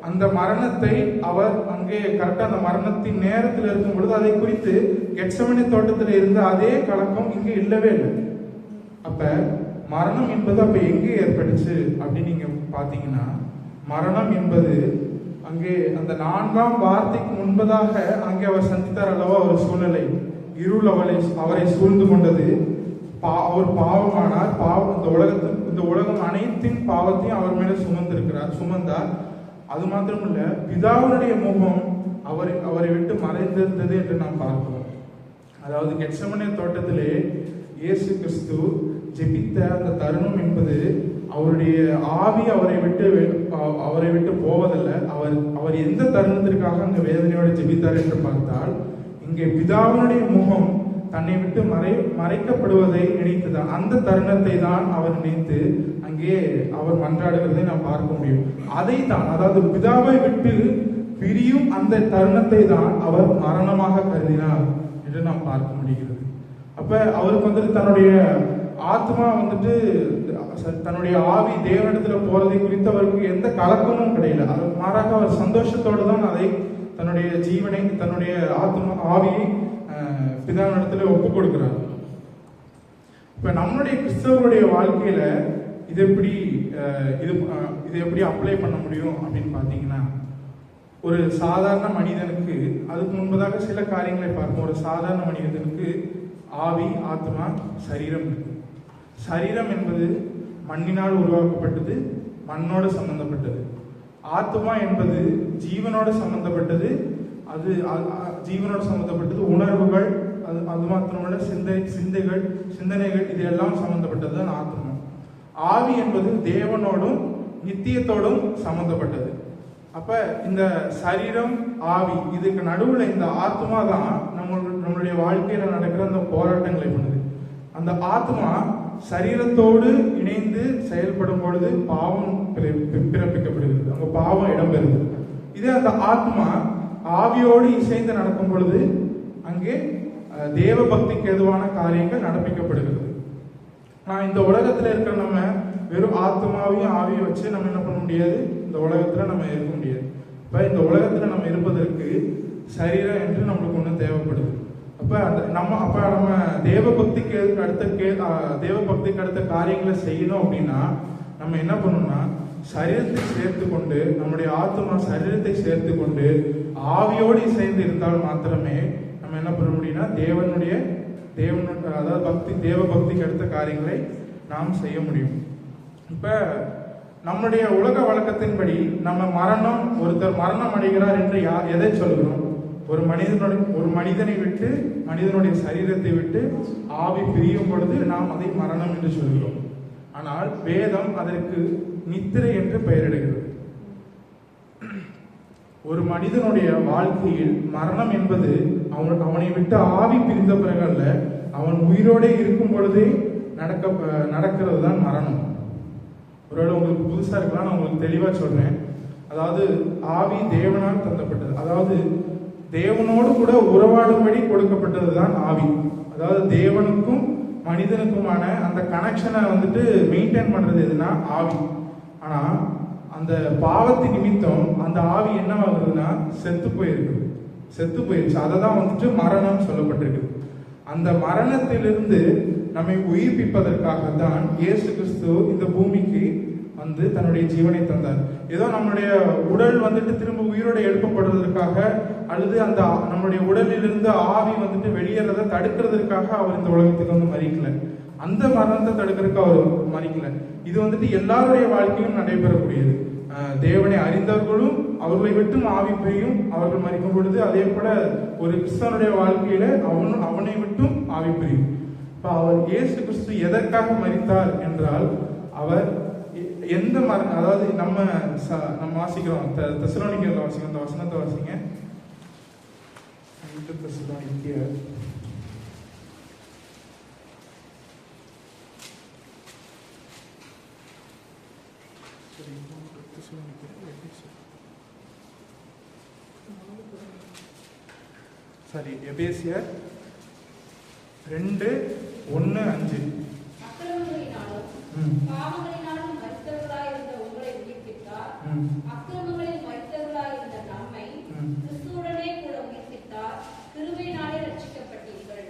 அந்த மரணத்தை அவர் அங்கே கரெக்டா அந்த மரணத்தின் நேரத்தில் இருக்கும் பொழுது அதை குறித்து கெத்செமனே தோட்டத்தில் இருந்த அதே கலக்கம் இங்கே இல்லவே இல்லை. அப்ப மரணம் என்பது அப்ப எங்கே ஏற்பட்டுச்சு அப்படின்னு நீங்க பாத்தீங்கன்னா, மரணம் என்பது அங்கே அந்த 4ஆம் வார்த்தைக்கு முன்பதாக அங்கே அவர் சந்தித்தார் அல்லவா ஒரு சூழ்நிலை. இருள் அவரை சூழ்ந்து கொண்டது. அவர் பாவமானார். இந்த உலகம் அனைத்தின் பாவத்தையும் அவர் மேல சுமந்தார். அது மாத்திரமல்ல, பிதாவுடைய முகம் அவரை விட்டு மறைந்திருந்தது என்று நாம் பார்க்கிறோம். அதாவது கெத்செமனே தோட்டத்திலே இயேசு கிறிஸ்து ஜெபித்த அந்த தருணம் என்பது அவருடைய ஆவி அவரை விட்டு போவதில்லை. அவர் எந்த தருணத்திற்காக அந்த வேதனையோடு ஜெபித்தார் என்று பார்த்தால், இங்கே பிதாவுடைய முகம் தன்னை விட்டு மறைக்கப்படுவதை நினைத்துதான் அந்த தருணத்தை தான் அவர் நினைத்து அங்கே அவர் மன்றாடுகிறதை நாம் பார்க்க முடியும். அதை தான், அதாவது பிதாவை விட்டு பிரியும் அந்த தருணத்தை தான் அவர் மரணமாக கருதினார் என்று நாம் பார்க்க முடிகிறது. அப்ப அவருக்கு வந்துட்டு தன்னுடைய ஆத்மா வந்துட்டு தன்னுடைய ஆவி தேவனிடத்துல போறதை குறித்து அவருக்கு எந்த கலக்கமும் கிடையாது. அது மாறாக அவர் சந்தோஷத்தோடு தான் அதை தன்னுடைய ஜீவனை தன்னுடைய ஆவியை பிதாவினிடத்துல ஒப்பு கொடுக்கிறார். இப்ப நம்மளுடைய கிறிஸ்தவருடைய வாழ்க்கையில இது எப்படி அப்ளை பண்ண முடியும் அப்படின்னு பாத்தீங்கன்னா, ஒரு சாதாரண மனிதனுக்கு அதுக்கு முன்பதாக சில காரியங்களை பார்ப்போம். ஒரு சாதாரண மனிதனுக்கு ஆவி, ஆத்மா, சரீரம் இருக்கு. சரீரம் என்பது மண்ணினால் உருவாக்கப்பட்டது, மண்ணோடு சம்பந்தப்பட்டது. ஆத்மா என்பது ஜீவனோடு சம்பந்தப்பட்டது. அது ஜீவனோடு சம்பந்தப்பட்டது. உணர்வுகள், அது மாத்திரமல்ல சிந்தனைகள் இது எல்லாம் சம்பந்தப்பட்டது தான் ஆத்மா. ஆவி என்பது தேவனோடும் நித்தியத்தோடும் சம்பந்தப்பட்டது. அப்ப இந்த சரீரம், ஆவி இதுக்கு நடுவுல இந்த ஆத்மா தான் நம்மளுடைய வாழ்க்கையில நடக்கிற அந்த போராட்டங்களை பண்ணுது. அந்த ஆத்மா சரீரத்தோடு இணைந்து செயல்படும் பொழுது பாவம் பிறப்பிக்கப்படுகிறது, அங்க பாவம் இடம்பெறுது. இதே அந்த ஆத்மா ஆவியோடு இசைந்து நடக்கும் பொழுது அங்கே தேவ பக்திக்கு எதுவான காரியங்கள் நடப்பிக்கப்படுகிறது. நான் இந்த உலகத்துல இருக்கிற நம்ம வெறும் ஆத்மாவையும் ஆவியும் வச்சு நம்ம என்ன பண்ண முடியாது, இந்த உலகத்துல நம்ம இருக்க முடியாது. இப்ப இந்த உலகத்துல நம்ம இருப்பதற்கு சரீரம் என்று நம்மளுக்கு ஒண்ணு தேவைப்படுது. அப்ப நம்ம தேவ பக்திக்கு அடுத்த காரியங்களை செய்யணும் அப்படின்னா நம்ம என்ன பண்ணணும்னா, சரீரத்தை சேர்த்து கொண்டு நம்முடைய ஆத்மா சரீரத்தை சேர்த்து கொண்டு ஆவியோடு சேர்ந்து இருந்தால் மாத்திரமே நம்ம என்ன பண்ண முடியும்னா தேவனுடைய அதாவது தேவ பக்திக்கு அடுத்த காரியங்களை நாம் செய்ய முடியும். இப்ப நம்முடைய உலக வழக்கத்தின்படி நம்ம ஒருத்தர் மரணம் அடைகிறார் என்று எதை சொல்கிறோம்? ஒரு மனிதனை விட்டு, மனிதனுடைய சரீரத்தை விட்டு ஆவி பிரியும் பொழுது நாம் அதை மரணம் என்று சொல்கிறோம். ஆனால் வேதம் அதற்கு நித்திரை என்று பெயரிடுகிறது. ஒரு மனிதனுடைய வாழ்க்கையில் மரணம் என்பது அவனை விட்டு ஆவி பிரிந்த பிறகு அல்ல, அவன் உயிரோட இருக்கும் பொழுதே நடக்கிறது தான் மரணம். ஒருவேளை உங்களுக்கு புதுசா இருக்கலாம், நான் உங்களுக்கு தெளிவா சொல்றேன். அதாவது ஆவி தேவனால் தந்தப்பட்டது, அதாவது தேவனோடு கூட உறவாடும்படி கொடுக்கப்பட்டது தான் ஆவி. அதாவது தேவனுக்கும் மனிதனுக்குமான அந்த கனெக்ஷனை வந்துட்டு மெயின்டைன் பண்றது எதுனா ஆவி. ஆனா அந்த பாவத்தின் நிமித்தம் அந்த ஆவி என்ன ஆகுதுன்னா செத்து போயிருச்சு. அதை தான் வந்துட்டு மரணம் சொல்லப்பட்டிருக்கு. அந்த மரணத்திலிருந்து நம்மை உயிர்ப்பிப்பதற்காக தான் இயேசு கிறிஸ்து இந்த பூமிக்கு வந்து தன்னுடைய ஜீவனை தந்தார். ஏதோ நம்மளுடைய உடல் வந்துட்டு திரும்ப உயிரோட எழுப்பப்படுவதற்காக அல்லது அந்த நம்மளுடைய உடலிலிருந்து ஆவி வந்துட்டு வெளியேறதை தடுக்கிறதுக்காக அவர் இந்த உலகத்துக்கு வந்து மறிக்கல. அந்த மரணத்தை தடுக்கிறதுக்கு அவர் மறிக்கல. இது வந்துட்டு எல்லாருடைய வாழ்க்கையும் நடைபெறக்கூடியது. தேவனை அறிந்தவர்களும் அவர்களை விட்டும் ஆவி பிரியும், அவர்கள் மறிக்கும் பொழுது. அதே போல ஒரு கிறிஸ்தவனுடைய வாழ்க்கையில அவனை விட்டும் ஆவி பிரியும். இப்ப அவர் இயேசு கிறிஸ்து எதற்காக மரித்தார் என்றால், அவர் எந்த அதாவது நம்ம வாசிக்கிறோம், தெசலோனிக்கேயர்ல வாசிக்கிறோம், அந்த வசனத்தை வாசிங்க. தெசலோனிக்கேயர் எபேசியர் 2:1-5. அக்கிரமங்களினாலும் பாவங்களினாலும் மரித்தவர்களாயிருந்த உங்களை உயிர்ப்பித்தார். அக்கிரமங்களில் மரித்தவர்களாயிருந்த நம்மை கிறிஸ்துவுடனே கூட உயிர்ப்பித்தார். கிருபையினாலே ரட்சிக்கப்பட்டீர்கள்.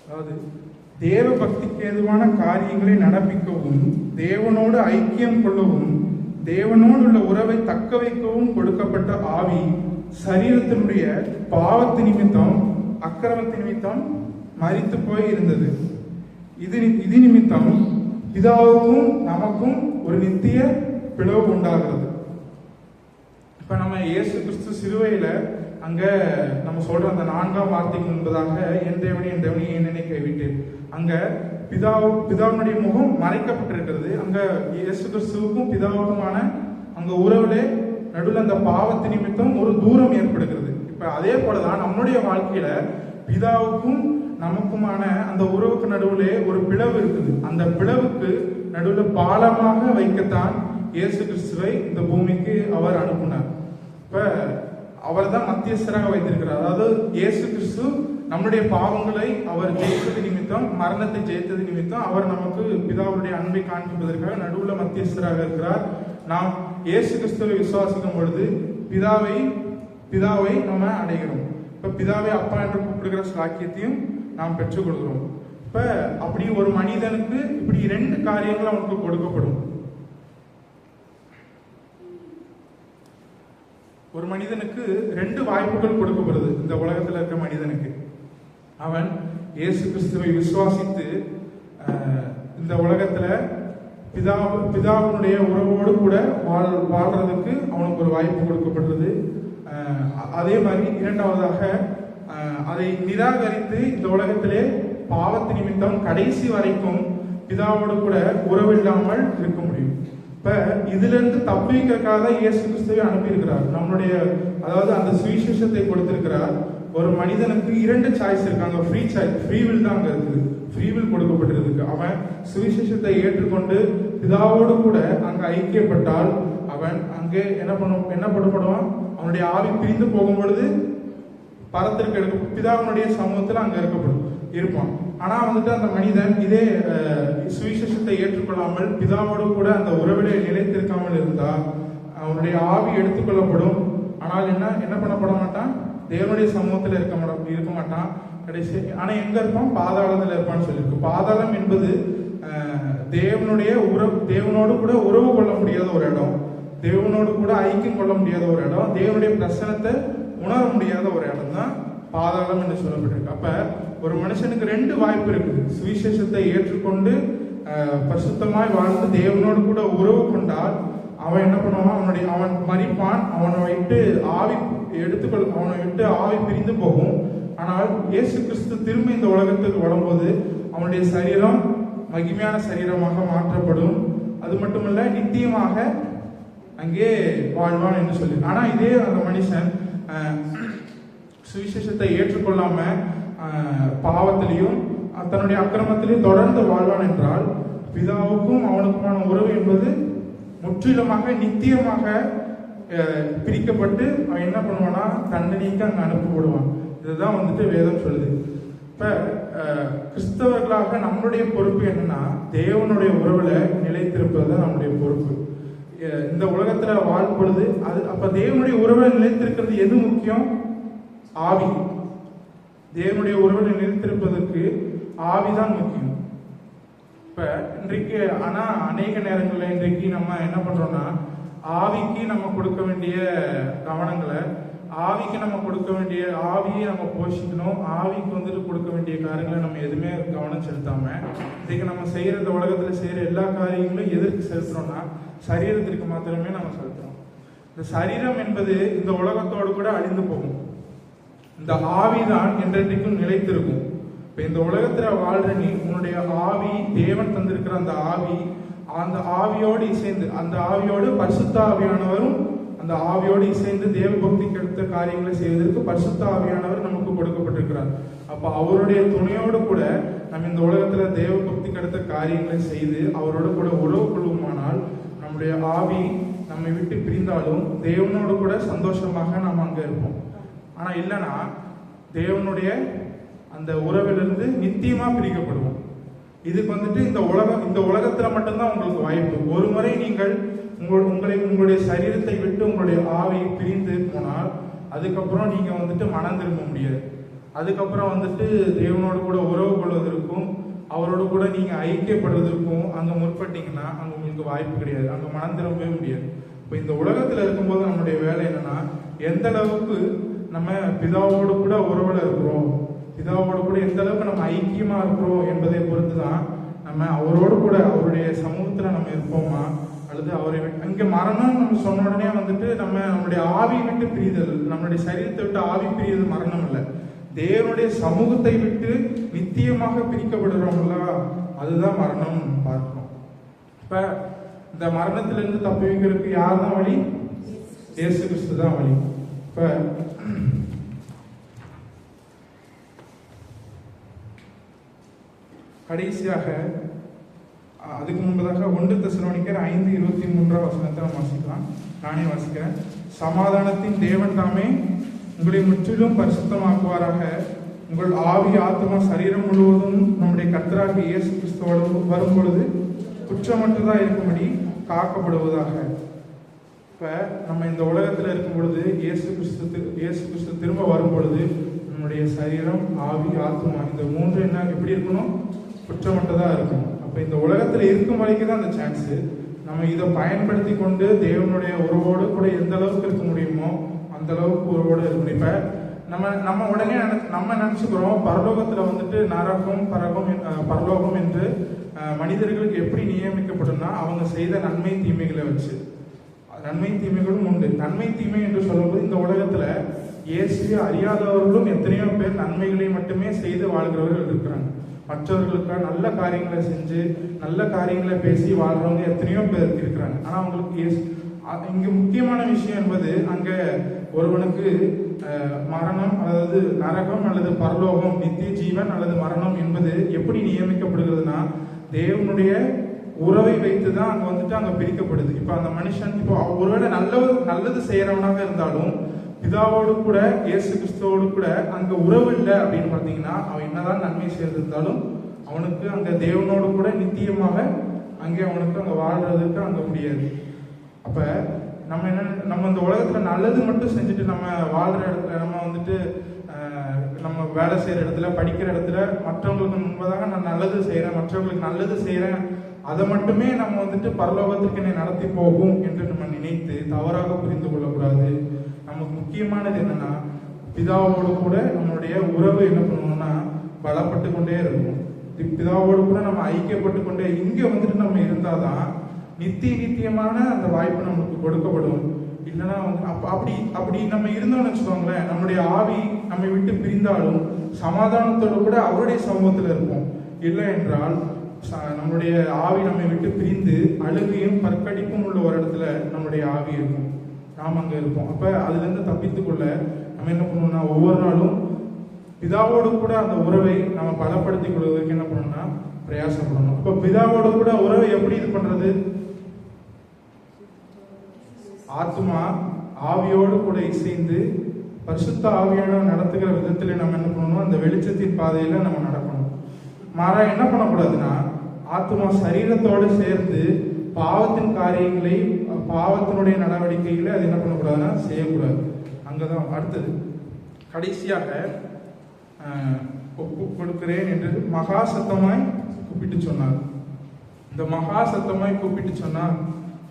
அதாவது தேவ பக்திக்கு ஏதுவான காரியங்களை நடப்பிக்கவும், தேவனோடு ஐக்கியம் கொள்ளவும், தேவனோடு உள்ள உறவை தக்க வைக்கவும் கொடுக்கப்பட்ட ஆவி சரீரத்தினுடைய பாவத்து நிமித்தம், அக்கிரமத்து நிமித்தம் மரித்து போய் இருந்தது. இது நிமித்தம் பிதாவுக்கும் நமக்கும் ஒரு நித்திய பிளவு உண்டாகிறது. இப்ப நம்ம இயேசு கிறிஸ்து சிலுவையில அங்க நம்ம சொல்ற அந்த 4ஆம் வார்த்தைக்கு முன்பதாக, என் தேவனே என் என்னை கைவிட்டு, அங்க பிதாவுடைய முகம் மறைக்கப்பட்டிருக்கிறது. அங்க இயேசு கிறிஸ்துவுக்கும் பிதாவுக்குமான அங்க உறவுல நடுவில் அந்த பாவத்து நிமித்தம் ஒரு தூரம் ஏற்படுகிறது. இப்ப அதே போலதான் நம்முடைய வாழ்க்கையில பிதாவுக்கும் நமக்குமான அந்த உறவுக்கு நடுவுல ஒரு பிளவு இருக்குது. அந்த பிளவுக்கு நடுவில் பாலமாக வைக்கத்தான் இயேசு கிறிஸ்துவை இந்த பூமிக்கு அவர் அனுப்பினார். இப்ப அவர் தான் மத்தியஸ்தராக வைத்திருக்கிறார். அதாவது இயேசு கிறிஸ்து நம்முடைய பாவங்களை அவர் ஜெயித்தது நிமித்தம், மரணத்தை ஜெயித்தது நிமித்தம் அவர் நமக்கு பிதாவுடைய அன்பை காண்பிப்பதற்காக நடுவுல மத்தியஸ்தராக இருக்கிறார். நாம் இயேசு கிறிஸ்துவை விசுவாசிக்கும் பொழுது பிதாவை நம்ம அடைகிறோம். இப்ப பிதாவை அப்பா என்று கூப்பிடுகிற சாக்கியத்தையும் நாம் பெற்றுக்கொள்கிறோம். இப்ப அப்படி ஒரு மனிதனுக்கு இப்படி 2 காரியங்கள் அவனுக்கு கொடுக்கப்படும். ஒரு மனிதனுக்கு 2 வாய்ப்புகள் கொடுக்கப்படுது இந்த உலகத்தில் இருக்க மனிதனுக்கு. அவன் இயேசு கிறிஸ்துவை விசுவாசித்து இந்த உலகத்துல பிதாவினுடைய உறவோடு கூட வாழ்றதுக்கு அவனுக்கு ஒரு வாய்ப்பு கொடுக்கப்படுறது. அதே மாதிரி 2வதாக அதை நிராகரித்து இந்த உலகத்திலே பாவத்து நிமித்தம் கடைசி வரைக்கும் பிதாவோடு கூட உறவில்லாமல் இருக்க முடியும். இப்ப இதுல இருந்து தப்பிக்கிறதுக்காக இயேசு கிறிஸ்துவை அனுப்பியிருக்கிறார். நம்மளுடைய அதாவது அந்த சுவிசேஷத்தை கொடுத்திருக்கிறார். ஒரு மனிதனுக்கு 2 சாய்ஸ் இருக்காங்க. ஃப்ரீ வில் தான் அங்க இருக்குது. ஃப்ரீ வில் கொடுக்கப்பட்டிருக்கு. அவன் சுவிசேஷத்தை ஏற்றுக்கொண்டு பிதாவோடு கூட அங்க ஐக்கியப்பட்டால் அவன் அங்கே என்ன பண்ணப்படுவான்? அவனுடைய ஆவி பிரிந்து போகும் பொழுது பரத்திற்கு எடுக்க பிதாவினுடைய சமூகத்தில் அங்க இருப்பான். ஆனா வந்துட்டு அந்த மனிதன் இதே சுவிசேஷத்தை ஏற்றுக்கொள்ளாமல் பிதாவோடு கூட அந்த உறவிலே நிலைத்திருக்காமல் இருந்தால் அவனுடைய ஆவி எடுத்துக்கொள்ளப்படும். ஆனால் என்ன பண்ணப்பட மாட்டான்? தேவனுடைய சமூகத்தில் இருக்க மாட்டான். கடைசி ஆனா எங்க இருப்பான்? பாதாளத்தில் இருப்பான்னு சொல்லியிருக்கு. பாதாளம் என்பது தேவனோடு கூட உறவு கொள்ள முடியாத ஒரு இடம், தேவனோடு கூட ஐக்கியம் கொள்ள முடியாத ஒரு இடம், தேவனுடைய பிரசனத்தை உணர முடியாத ஒரு இடம் தான் பாதாளம் என்று சொல்லப்பட்டிருக்கு. அப்ப ஒரு மனுஷனுக்கு 2 வாய்ப்பு இருக்குது. சுவிசேஷத்தை ஏற்றுக்கொண்டு பரிசுத்தமாய் வாழ்ந்து தேவனோடு கூட உறவு கொண்டால் அவன் என்ன பண்ணுவான்? அவன் மரிப்பான். அவனை விட்டு ஆவி பிரிந்து போகும். ஆனால் இயேசு கிறிஸ்து திரும்ப இந்த உலகத்துக்கு வரும்போது அவனுடைய சரீரம் மகிமையான சரீரமாக மாற்றப்படும். அது மட்டுமல்ல, நித்தியமாக அங்கே வாழ்வான் என்று சொல்லி. ஆனா இதே அந்த மனுஷன் சுவிசேஷத்தை ஏற்றுக்கொள்ளாம பாவத்திலையும் தன்னுடைய அக்கிரமத்திலையும் தொடர்ந்து வாழ்வான் என்றால் பிதாவுக்கும் அவனுக்குமான உறவு என்பது முற்றிலுமாக நித்தியமாக பிரிக்கப்பட்டு அவன் என்ன பண்ணுவானா? தண்டனைக்கு அங்க அனுப்பப்படுவான். இதுதான் வந்துட்டு வேதம் சொல்லுது. இப்ப கிறிஸ்தவர்களாக நம்மளுடைய பொறுப்பு என்னன்னா, தேவனுடைய உறவுல நிலைத்திருப்பது நம்முடைய பொறுப்பு. இந்த உலகத்துல வாழும் பொழுது அப்ப தேவனுடைய உறவுல நிலைத்திருக்கிறது எது முக்கியம்? ஆவி. தேவனுடைய உறவுல நிலைத்திருப்பதற்கு ஆவிதான் முக்கியம். இப்ப இன்றைக்கு ஆனா அநேக நேரங்கள்ல இன்றைக்கு நம்ம என்ன பண்றோம்னா, ஆவிக்கு நம்ம கொடுக்க வேண்டிய கவனங்களை ஆவிக்கு நம்ம கொடுக்க வேண்டிய ஆவியை நம்ம போஷிக்கணும், ஆவிக்கு வந்துட்டு கொடுக்க வேண்டிய காரியங்களை நம்ம எதுவுமே கவனம் செலுத்தாம இன்னைக்கு நம்ம செய்யற இந்த உலகத்துல செய்யற எல்லா காரியங்களும் எதற்கு செலுத்துறோம்னா சரீரத்திற்கு மாத்திரமே நம்ம செலுத்துறோம். இந்த சரீரம் என்பது இந்த உலகத்தோடு கூட அழிந்து போகும். இந்த ஆவிதான் என்றென்றைக்கும் நிலைத்திருக்கும். இப்ப இந்த உலகத்துல வாழ்ற நீ உன்னுடைய ஆவி, தேவன் தந்திருக்கிற அந்த ஆவியோடு இசைந்து, அந்த ஆவியோடு பரிசுத்த ஆவியானவரும் அந்த ஆவியோடு இசைந்து தேவ பக்திக்கு அடுத்த காரியங்களை செய்வதற்கு பரிசுத்த ஆவியானவர் நமக்கு கொடுக்கப்பட்டிருக்கிறார். அப்ப அவருடைய துணையோடு கூட நம்ம இந்த உலகத்துல தேவ பக்திக்கு அடுத்த காரியங்களை செய்து அவரோடு கூட உறவு கொள்வோமானால் நம்முடைய ஆவி நம்மை விட்டு பிரிந்தாலும் தேவனோடு கூட சந்தோஷமாக நாம் அங்க இருப்போம். ஆனா இல்லைன்னா தேவனுடைய அந்த உறவிலிருந்து நித்தியமா பிரிக்கப்படுவோம். இதுக்கு வந்துட்டு இந்த உலகத்துல மட்டும்தான் உங்களுக்கு வாய்ப்பு. ஒரு முறை நீங்கள் உங்களுடைய சரீரத்தை விட்டு உங்களுடைய ஆவி பிரிந்து போனால் அதுக்கப்புறம் நீங்க வந்துட்டு மனம் திரும்ப முடியாது. அதுக்கப்புறம் வந்துட்டு தேவனோடு கூட உறவு கொள்வதற்கும் அவரோடு கூட நீங்க ஐக்கியப்படுவதற்கும் அங்க முற்பட்டீங்கன்னா அங்க உங்களுக்கு வாய்ப்பு கிடையாது, அங்க மனம் திரும்பவே முடியாது. இப்போ இந்த உலகத்துல இருக்கும்போது நம்முடைய வேலை என்னன்னா எந்த அளவுக்கு நம்ம பிதாவோடு கூட உறவுல இருக்கிறோம், பிதாவோடு கூட எந்த அளவுக்கு நம்ம ஐக்கியமா இருக்கிறோம் என்பதை பொறுத்து தான் நம்ம அவரோடு கூட அவருடைய சமூகத்துல நம்ம இருப்போமா அல்லது அவரை அங்க மரணம் நம்ம சொன்ன உடனே வந்துட்டு நம்மளுடைய ஆவி விட்டு பிரிதல், நம்மளுடைய சரீரத்தை விட்டு ஆவி பிரிவது மரணம் இல்லை. தேவனுடைய சமூகத்தை விட்டு நித்தியமாக பிரிக்கப்படுறோம்ல, அதுதான் மரணம் பார்க்கிறோம். இப்ப இந்த மரணத்திலிருந்து தப்பி வைக்கிறதுக்கு யார் தான் வழி? இயேசு கிறிஸ்து தான் வழி. இப்ப கடைசியாக அதுக்கு முன்பதாக 1 தெசலோனிக்கர் 5:23 நாம் வாசிக்கலாம். நானே வாசிக்கிறேன். சமாதானத்தின் தேவன் தாமே உங்களை முற்றிலும் பரிசுத்தமாக்குவாராக. உங்கள் ஆவி, ஆத்மா, சரீரம் முழுவதும் நம்முடைய கர்த்தராகிய இயேசு கிறிஸ்துவோடு வரும் பொழுது குற்றமற்றதா இருக்கும்படி காக்கப்படுவதாக. இப்ப நம்ம இந்த உலகத்துல இருக்கும் பொழுது இயேசு கிறிஸ்து திரும்ப வரும் பொழுது நம்முடைய சரீரம், ஆவி, ஆத்மா இந்த மூன்று என்ன எப்படி இருக்கணும்? குற்றமற்றதா இருக்கணும். அப்ப இந்த உலகத்துல இருக்கும் வரைக்கும் தான் அந்த சான்ஸ். நம்ம இதை பயன்படுத்தி கொண்டு தேவனுடைய உறவோடு கூட எந்த அளவுக்கு இருக்க முடியுமோ அந்த அளவுக்கு உறவோடு இருக்கணும். இப்ப நம்ம உடனே நம்ம நினைச்சுக்கிறோம் பரலோகத்துல வந்துட்டு நரகம், பரலோகம் என்று மனிதர்களுக்கு எப்படி நியமிக்கப்படும்னா அவங்க செய்த நன்மை தீமைகளை வச்சு. நன்மை தீமைகளும் உண்டு. நன்மை தீமை என்று சொல்லும்போது இந்த உலகத்துல இயேசுவை அறியாதவர்களும் எத்தனையோ பேர் நன்மைகளை மட்டுமே செய்து வாழ்கிறவர்கள் இருக்கிறாங்க. மற்றவர்களுக்காக நல்ல காரியங்களை செஞ்சு நல்ல காரியங்களை பேசி வாழ்றவங்க எத்தனையோ பேர் இருக்கிறாங்க. ஆனா அவங்களுக்கு இங்க முக்கியமான விஷயம் என்பது அங்க ஒருவனுக்கு மரணம், அதாவது நரகம் அல்லது பரலோகம், நித்திய ஜீவன் அல்லது மரணம் என்பது எப்படி நியமிக்கப்படுகிறதுனா தேவனுடைய உறவை வைத்துதான் அங்க வந்துட்டு அங்க பிரிக்கப்படுது. இப்ப அந்த மனுஷன் இப்போ ஒருவேளை நல்லது செய்யறவனாக இருந்தாலும் பிதாவோடு கூட இயேசு கிறிஸ்துவோடு கூட அங்க உறவு இல்லை அப்படின்னு பார்த்தீங்கன்னா அவன் என்னதான் நன்மை செய்திருந்தாலும் அவனுக்கு அங்க தேவனோடு கூட நித்தியமாக அங்கே அவனுக்கு அங்க வாழ்றதுக்கு அங்க முடியாது. அப்ப நம்ம இந்த உலகத்துல நல்லது மட்டும் செஞ்சுட்டு நம்ம வாழ்ற இடத்துல நம்ம வந்துட்டு நம்ம வேலை செய்யற இடத்துல, படிக்கிற இடத்துல மற்றவங்களுக்கு முன்பதாக நான் நல்லது செய்யறேன், மற்றவங்களுக்கு நல்லது செய்யறேன், அதை மட்டுமே நம்ம வந்துட்டு பரலோகத்திற்கு என்னை நடத்தி போகும் என்று நம்ம நினைத்து தவறாக புரிந்து கொள்ளக்கூடாது. நமக்கு முக்கியமானது என்னன்னா பிதாவோடு கூட நம்மளுடைய உறவு என்ன பண்ணணும்னா பலப்பட்டு கொண்டே இருக்கணும். பிதாவோடு கூட நம்ம ஐக்கியப்பட்டு கொண்டே இங்க வந்துட்டு நம்ம இருந்தாதான் நித்தியமான அந்த வாய்ப்பு நமக்கு கொடுக்கப்படும். இல்லைன்னா வந்து அப்படி நம்ம இருந்தோம்னு வச்சுக்கோங்களேன், நம்முடைய ஆவி நம்மை விட்டு பிரிந்தாலும் சமாதானத்தோடு கூட அவருடைய சமூகத்துல இருப்போம். இல்லை என்றால் நம்முடைய ஆவி நம்மை விட்டு பிரிந்து அழுகையும் பற்கடிப்பும் உள்ள ஒரு இடத்துல நம்முடைய ஆவி இருக்கும், நாம் அங்க இருப்போம். அப்ப அதுல இருந்து தப்பித்துக்கொள்ள நம்ம என்ன பண்ணணும்னா ஒவ்வொரு நாளும் பிதாவோடு கூட அந்த உறவை நம்ம பலப்படுத்திக் கொள்வதற்கு என்ன பண்ணணும்னா பிரயாசப்படணும். அப்ப பிதாவோடு கூட உறவை எப்படி இது பண்றது? ஆத்மா ஆவியோடு கூட இசைந்து பரிசுத்த ஆவியான நடத்துகிற விதத்துல நம்ம என்ன பண்ணணும்? அந்த வெளிச்சத்தின் பாதையில நம்ம நடக்கணும். மாறா என்ன பண்ணக்கூடாதுன்னா ஆத்மா சரீரத்தோடு சேர்ந்து பாவத்தின் காரியங்களை, பாவத்தினுடைய நடவடிக்கைகளை அது என்ன பண்ணக்கூடாதுன்னா செய்யக்கூடாது. அங்கதான் அடுத்தது கடைசியாக ஒப்பு கொடுக்கிறேன் என்று மகா சத்தமாய் கூப்பிட்டு சொன்னார். இந்த மகா சத்தமாய் கூப்பிட்டு சொன்னார்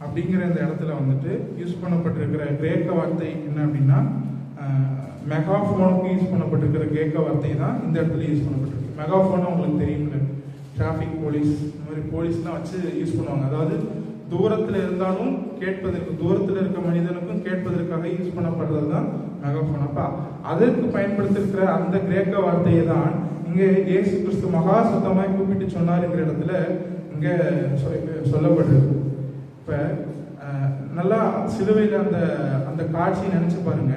அப்படிங்கிற இந்த இடத்துல வந்துட்டு யூஸ் பண்ணப்பட்டிருக்கிற கிரேக்க வார்த்தை என்ன அப்படின்னா மெகாஃபோனுக்கு யூஸ் பண்ணப்பட்டிருக்கிற கிரேக்க வார்த்தை தான் இந்த இடத்துல யூஸ் பண்ணப்பட்டிருக்கு. மெகாஃபோன் உங்களுக்கு தெரியும்ல, டிராஃபிக் போலீஸ் இந்த மாதிரி போலீஸ்லாம் வச்சு யூஸ் பண்ணுவாங்க. அதாவது தூரத்தில் இருந்தாலும் கேட்பதற்கு, தூரத்தில் இருக்க மனிதனுக்கும் கேட்பதற்காக யூஸ் பண்ணப்படுறது தான் மெகாஃபோன். அப்போ அதற்கு பயன்படுத்திருக்கிற அந்த கிரேக்க வார்த்தையை தான் இங்கே இயேசு கிறிஸ்து மகா சத்தமாய் கூப்பிட்டு சொன்னார்ங்கிற இடத்துல இங்கே சொல்லப்படுறது. இப்போ நல்லா சிலுவையில் அந்த அந்த காட்சியை நினைச்சு பாருங்க.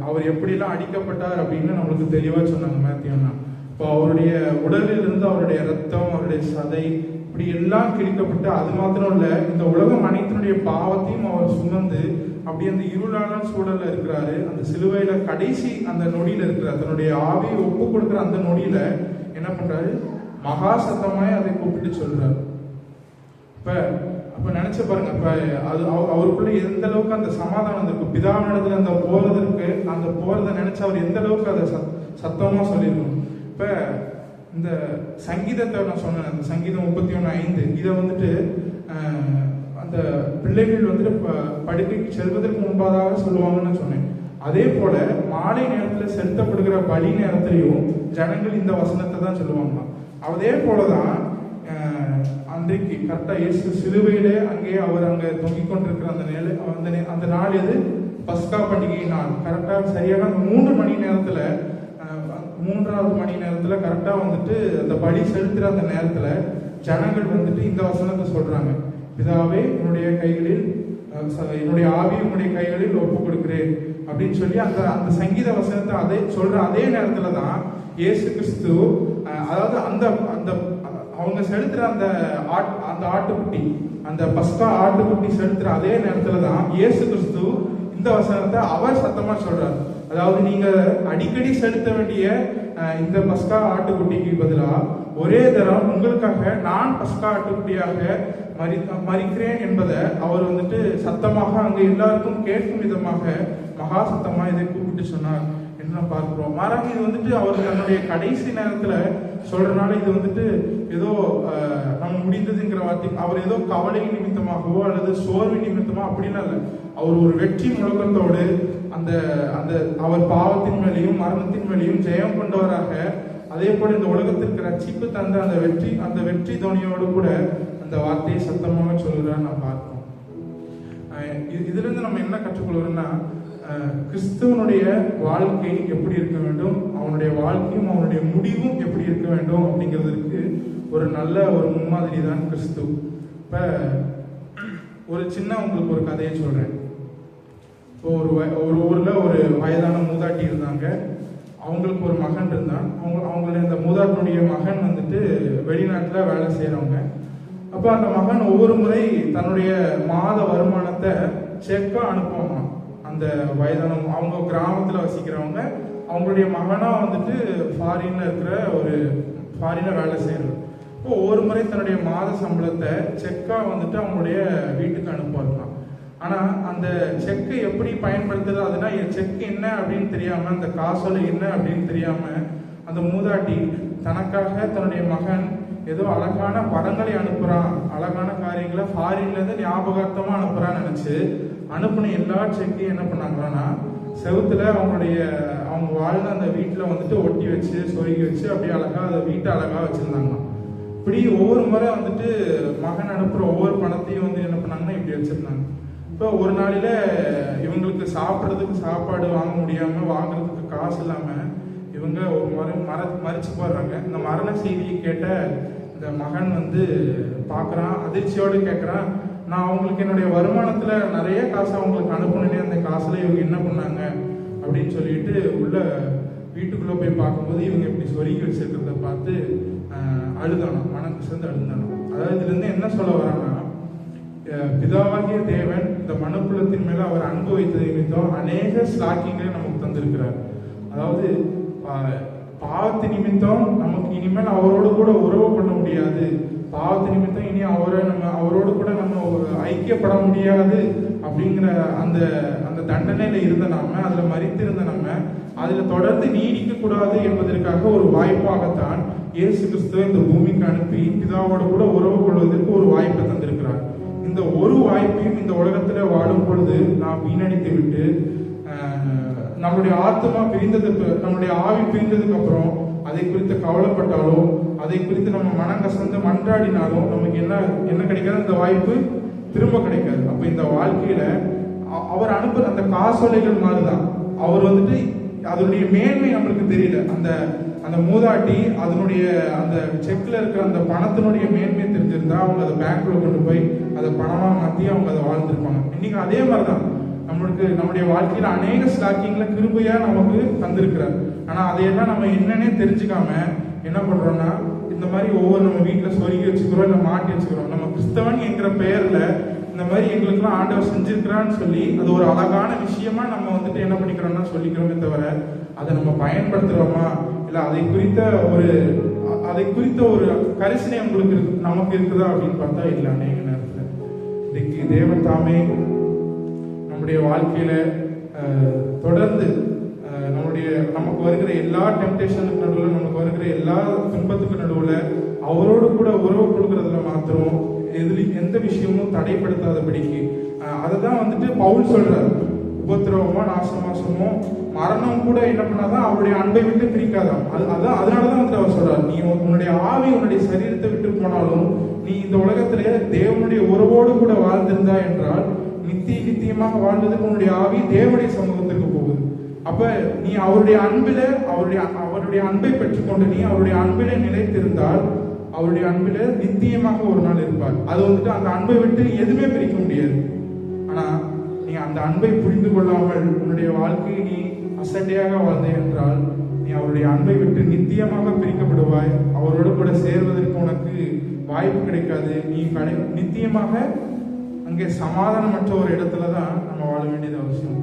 அவர் எப்படிலாம் அடிக்கப்பட்டார் அப்படின்னு நம்மளுக்கு தெளிவாக சொன்னாங்க மேத்தியோன்னா. இப்போ அவருடைய உடலில் இருந்து அவருடைய ரத்தம், அவருடைய சதை இப்படி எல்லாம் கிழிக்கப்பட்டு, அது மாத்திரம் இல்லை, இந்த உலகம் அனைத்தினுடைய பாவத்தையும் அவர் சுமந்து அப்படி அந்த இருளான சூழல்ல இருக்கிறாரு. அந்த சிலுவையில கடைசி அந்த நொடியில இருக்கிறார், தன்னுடைய ஆவியை ஒப்பு கொடுக்குற அந்த நொடியில என்ன பண்றாரு, மகா சத்தமாய் அதை கூப்பிட்டு சொல்றாரு. அப்ப நினைச்சு பாருங்க, இப்ப அது அவருக்குள்ள எந்த அளவுக்கு அந்த சமாதானம் இருக்கு, பிதாவினிடத்துல அந்த போறதை நினைச்சு அவர் எந்த அளவுக்கு அதை சத்தமா சொல்லியிருக்கணும். இப்ப இந்த சங்கீதத்தை நான் சொன்னேன், அந்த சங்கீதம் 31:5 இதை வந்துட்டு அந்த பிள்ளைகள் வந்துட்டு படுக்கைக்கு செல்வதற்கு முன்பாக சொல்லுவாங்கன்னு சொன்னேன். அதே போல மாலை நேரத்துல செலுத்தப்படுகிற பலி நேரத்திலையும் ஜனங்கள் இந்த வசனத்தை தான் சொல்லுவாங்க. அதே போலதான் அன்றைக்கு கரெக்டா இயேசு சிலுவையிலே அவர் அங்கே தொங்கிக் கொண்டிருக்கிற அந்த நாள் எது, பஸ்கா பண்டிகை நாள். கரெக்டா சரியாக 3 மணி நேரத்துல, 3வது மணி நேரத்துல கரெக்டா வந்துட்டு அந்த பலி செலுத்துற அந்த நேரத்துல ஜனங்கள் வந்துட்டு இந்த வசனத்தை சொல்றாங்க, பிதாவே என்னுடைய கைகளில் என்னுடைய ஆவி உங்களுடைய கைகளில் ஒப்பு கொடுக்கிறேன் அப்படின்னு சொல்லி அந்த சங்கீத வசனத்தை அதே நேரத்துல தான் இயேசு கிறிஸ்து, அதாவது அந்த அவங்க செலுத்துற அந்த ஆட்டுக்குட்டி, அந்த பஸ்கா ஆட்டுக்குட்டி செலுத்துற அதே நேரத்துல தான் இயேசு கிறிஸ்து இந்த வசனத்தை அவர் சத்தமா சொல்றாரு. அதாவது நீங்க அடிக்கடி செலுத்த வேண்டிய இந்த பஸ்கா ஆட்டுக்குட்டிக்கு பதிலா ஒரே தரம் உங்களுக்காக நான் பஸ்கா ஆட்டுக்குட்டியாக மரிக்கிறேன் என்பதை அவர் வந்துட்டு சத்தமாக அங்க எல்லாருக்கும் கேட்கும் விதமாக மகா சத்தமா இதை கூப்பிட்டு சொன்னார் என்று பார்க்கிறோம். மாறாக இது வந்துட்டு அவர் தன்னுடைய கடைசி நேரத்துல சொல்றதுனால இது வந்துட்டு ஏதோ நம்ம முடிந்ததுங்கிற வார்த்தை, அவர் ஏதோ கவலை நிமித்தமாகவோ அல்லது சோர்வு நிமித்தமா அப்படின்னா இல்லை. அவர் ஒரு வெற்றி முழக்கத்தோடு அந்த அந்த அவர் பாவத்தின் மேலேயும் மரணத்தின் மேலேயும் ஜெயம் கொண்டவராக, அதே போல இந்த உலகத்திற்கு ரட்சிப்பு தந்த அந்த வெற்றி துணியோடு கூட அந்த வார்த்தையை சத்தமாக சொல்கிறார் நான் பார்க்கிறோம். இதுல இருந்து நம்ம என்ன கற்றுக்கொள்கிறோம்னா, கிறிஸ்துவனுடைய வாழ்க்கை எப்படி இருக்க வேண்டும், அவனுடைய வாழ்க்கையும் அவனுடைய முடிவும் எப்படி இருக்க வேண்டும் அப்படிங்கிறதுக்கு ஒரு நல்ல ஒரு முன்மாதிரி தான் கிறிஸ்து. இப்ப ஒரு சின்ன உங்களுக்கு ஒரு கதையை சொல்றேன். இப்போ ஒரு ஊர்ல ஒரு வயதான மூதாட்டி இருந்தாங்க. அவங்களுக்கு ஒரு மகன் இருந்தான். அவங்களுடைய அந்த மூதாட்டினுடைய மகன் வந்துட்டு வெளிநாட்டுல வேலை செய்யறவங்க. அப்ப அந்த மகன் ஒவ்வொரு முறை தன்னுடைய மாத வருமானத்தை செக்கா அனுப்புவாங்க. அந்த வயதான அவங்க கிராமத்துல வசிக்கிறவங்க, அவங்களுடைய மகனா வந்துட்டு ஃபாரின்ல வேலை செய்யறது. இப்போ ஒவ்வொரு முறை தன்னுடைய மாத சம்பளத்தை செக்கா வந்துட்டு அவங்களுடைய வீட்டுக்கு அனுப்புவாங்களாம். ஆனா அந்த செக்கை எப்படி பயன்படுத்துறது, அதுனா செக் என்ன அப்படின்னு தெரியாம, அந்த காசோலை என்ன அப்படின்னு தெரியாம அந்த மூதாட்டி தனக்காக தன்னுடைய மகன் ஏதோ அழகான படங்களை அனுப்புறான், அழகான காரியங்களை ஃபாரின்ல இருந்து ஞாபகார்த்தமா அனுப்புறான்னு நினைச்சு அனுப்புன எல்லா செக்கையும் என்ன பண்ணாங்கன்னா செவுத்துல அவங்க வாழ்ந்த அந்த வீட்டுல வந்துட்டு ஒட்டி வச்சு சொருகி வச்சு அப்படியே அழகா அதை வீட்டை அழகா வச்சிருந்தாங்க. இப்படி ஒவ்வொரு முறை வந்துட்டு மகன் அனுப்புற ஒவ்வொரு பணத்தையும் வந்து என்ன பண்ணாங்கன்னா இப்படி வச்சிருந்தாங்க. இப்போ ஒரு நாளில இவங்களுக்கு சாப்பிட்றதுக்கு சாப்பாடு வாங்க முடியாம, வாங்குறதுக்கு காசு இல்லாம இவங்க ஒரு மறிச்சு போடுறாங்க. இந்த மரண செய்தியை கேட்ட இந்த மகன் வந்து பார்க்குறான், அதிர்ச்சியோடு கேட்குறான், நான் அவங்களுக்கு என்னுடைய வருமானத்துல நிறைய காசு அவங்களுக்கு அனுப்புனேனே, அந்த காசுல இவங்க என்ன பண்ணாங்க அப்படின்னு சொல்லிட்டு உள்ள வீட்டுக்குள்ள போய் பார்க்கும்போது இவங்க இப்படி சொருகி வச்சிருக்கிறத பார்த்து அழுதானோ, மனக்கு சேர்ந்து அழுதானோ. அதாவது இதுல இருந்து என்ன சொல்ல வராங்கன்னா, பிதாவாகிய தேவன் இந்த மனுக்குலத்தின் மேல அவர் அன்பு வைத்தது நிமித்தம் அநேக ஸ்லாக்கியங்களை நமக்கு தந்திருக்கிறார். அதாவது பாவத்து நிமித்தம் நமக்கு இனிமேல் அவரோடு கூட உறவு கொள்ள முடியாது, பாவத்து நிமித்தம் இனி அவரோடு கூட நம்ம ஐக்கியப்பட முடியாது அப்படிங்கிற அந்த அந்த தண்டனையில இருந்த நாம, அதுல மரித்திருந்த நம்ம அதுல தொடர்ந்து நீடிக்க கூடாது என்பதற்காக ஒரு வாய்ப்பாகத்தான் இயேசு கிறிஸ்துவை இந்த பூமிக்கு அனுப்பி பிதாவோடு கூட உறவு கொள்வதற்கு ஒரு வாய்ப்பை தந்திருக்கிறார். இந்த ஒரு வாய்ப்பையும் இந்த உலகத்துல வாழும் பொழுது நாம் வீணடித்து விட்டு நம்மளுடைய ஆத்மா பிரிந்ததுக்கு, நம்மளுடைய ஆவி பிரிந்ததுக்கு அப்புறம் அதை குறித்து கவலைப்பட்டாலோ, அதை குறித்து நம்ம மனம் கசந்து மன்றாடினாலும் நமக்கு என்ன கிடைக்காது, அந்த வாய்ப்பு திரும்ப கிடைக்காது. அப்ப இந்த வாழ்க்கையில அவர் அனுப்புற அந்த காசோலைகள் மாதிரிதான். அவர் வந்துட்டு அதனுடைய மேன்மை நம்மளுக்கு தெரியல. அந்த அந்த மூதாட்டி அதனுடைய அந்த செக்ல இருக்கிற அந்த பணத்தினுடைய மேன்மை தெரிஞ்சிருந்தா அவங்க அதை பேங்க்ல கொண்டு போய் அதை பணமா மாத்தி அவங்க அதை வாழ்ந்திருப்பாங்க. இன்னைக்கு அதே மாதிரிதான் நம்முடைய வாழ்க்கையில அநேக ஸ்லாக்கிங்ல கிருபையா நமக்கு தந்திருக்கிறார். ஆனா அதையெல்லாம் நம்ம என்னன்னே தெரிஞ்சுக்காம என்ன பண்றோம்னா, இந்த மாதிரி ஒவ்வொரு நம்ம வீட்டுல சொருகி வச்சுக்கிறோம், இல்லை மாட்டி வச்சுக்கிறோம். நம்ம கிறிஸ்தவன் என்கிற பெயர்ல இந்த மாதிரி எங்களுக்குலாம் ஆண்டவர் செஞ்சிருக்கிறான்னு சொல்லி அது ஒரு அழகான விஷயமா நம்ம வந்துட்டு என்ன பண்ணிக்கிறோம்னா சொல்லிக்கிறோமே தவிர, அதை நம்ம பயன்படுத்துறோமா, இல்லை அதை குறித்த ஒரு கரிசனை உங்களுக்கு நமக்கு இருக்குதா அப்படின்னு பார்த்தா இல்லை. அநேக நேரத்துல இன்னைக்கு தேவன் தாமே நம்முடைய வாழ்க்கையில தொடர்ந்து நமக்கு வருகிற எல்லா டெம்டேஷனுக்கு நடுவில், நமக்கு வருகிற எல்லா துன்பத்துக்கு நடுவில் அவரோடு கூட உறவு கொடுக்கறதுல மாத்திரம் எந்த விஷயமும் தடைப்படுத்தாதபடிக்கு அதுதான் வந்துட்டு பவுல் சொல்றாரு. உபத்திரவமோ நாசமாசமோ மரணம் கூட என்ன பண்ணாதான் அவருடைய அன்பை விட்டு பிரிக்காதான். அதனாலதான் வந்துட்டு அவர் சொல்றாரு, நீ உன்னுடைய ஆவி உன்னுடைய சரீரத்தை விட்டு போனாலும் நீ இந்த உலகத்திலே தேவனுடைய உறவோடு கூட வாழ்ந்திருந்தா என்றால் நித்தியமாக வாழ்ந்ததுக்கு உன்னுடைய ஆவி தேவனுடைய சமூகத்திற்கு போகுது. அப்ப நீ அவருடைய அன்பில அவருடைய அன்பை பெற்றுக்கொண்டு நீ அவருடைய அன்பில நிலைத்திருந்தால் அவருடைய அன்பில நித்தியமாக ஒரு நாள் இருப்பார். அது வந்துட்டு அந்த அன்பை விட்டு எதுவுமே பிரிக்க முடியாது. ஆனா நீ அந்த அன்பை புரிந்து கொள்ளாமல் உன்னுடைய வாழ்க்கையை நீ அசட்டையாக வாழ்ந்தே என்றால் நீ அவருடைய அன்பை விட்டு நித்தியமாக பிரிக்கப்படுவாய். அவரோடு கூட சேர்வதற்கு உனக்கு வாய்ப்பு கிடைக்காது. நீ நித்தியமாக அங்கே சமாதானமற்ற ஒரு இடத்துலதான் நம்ம வாழ வேண்டியது அவசியம்.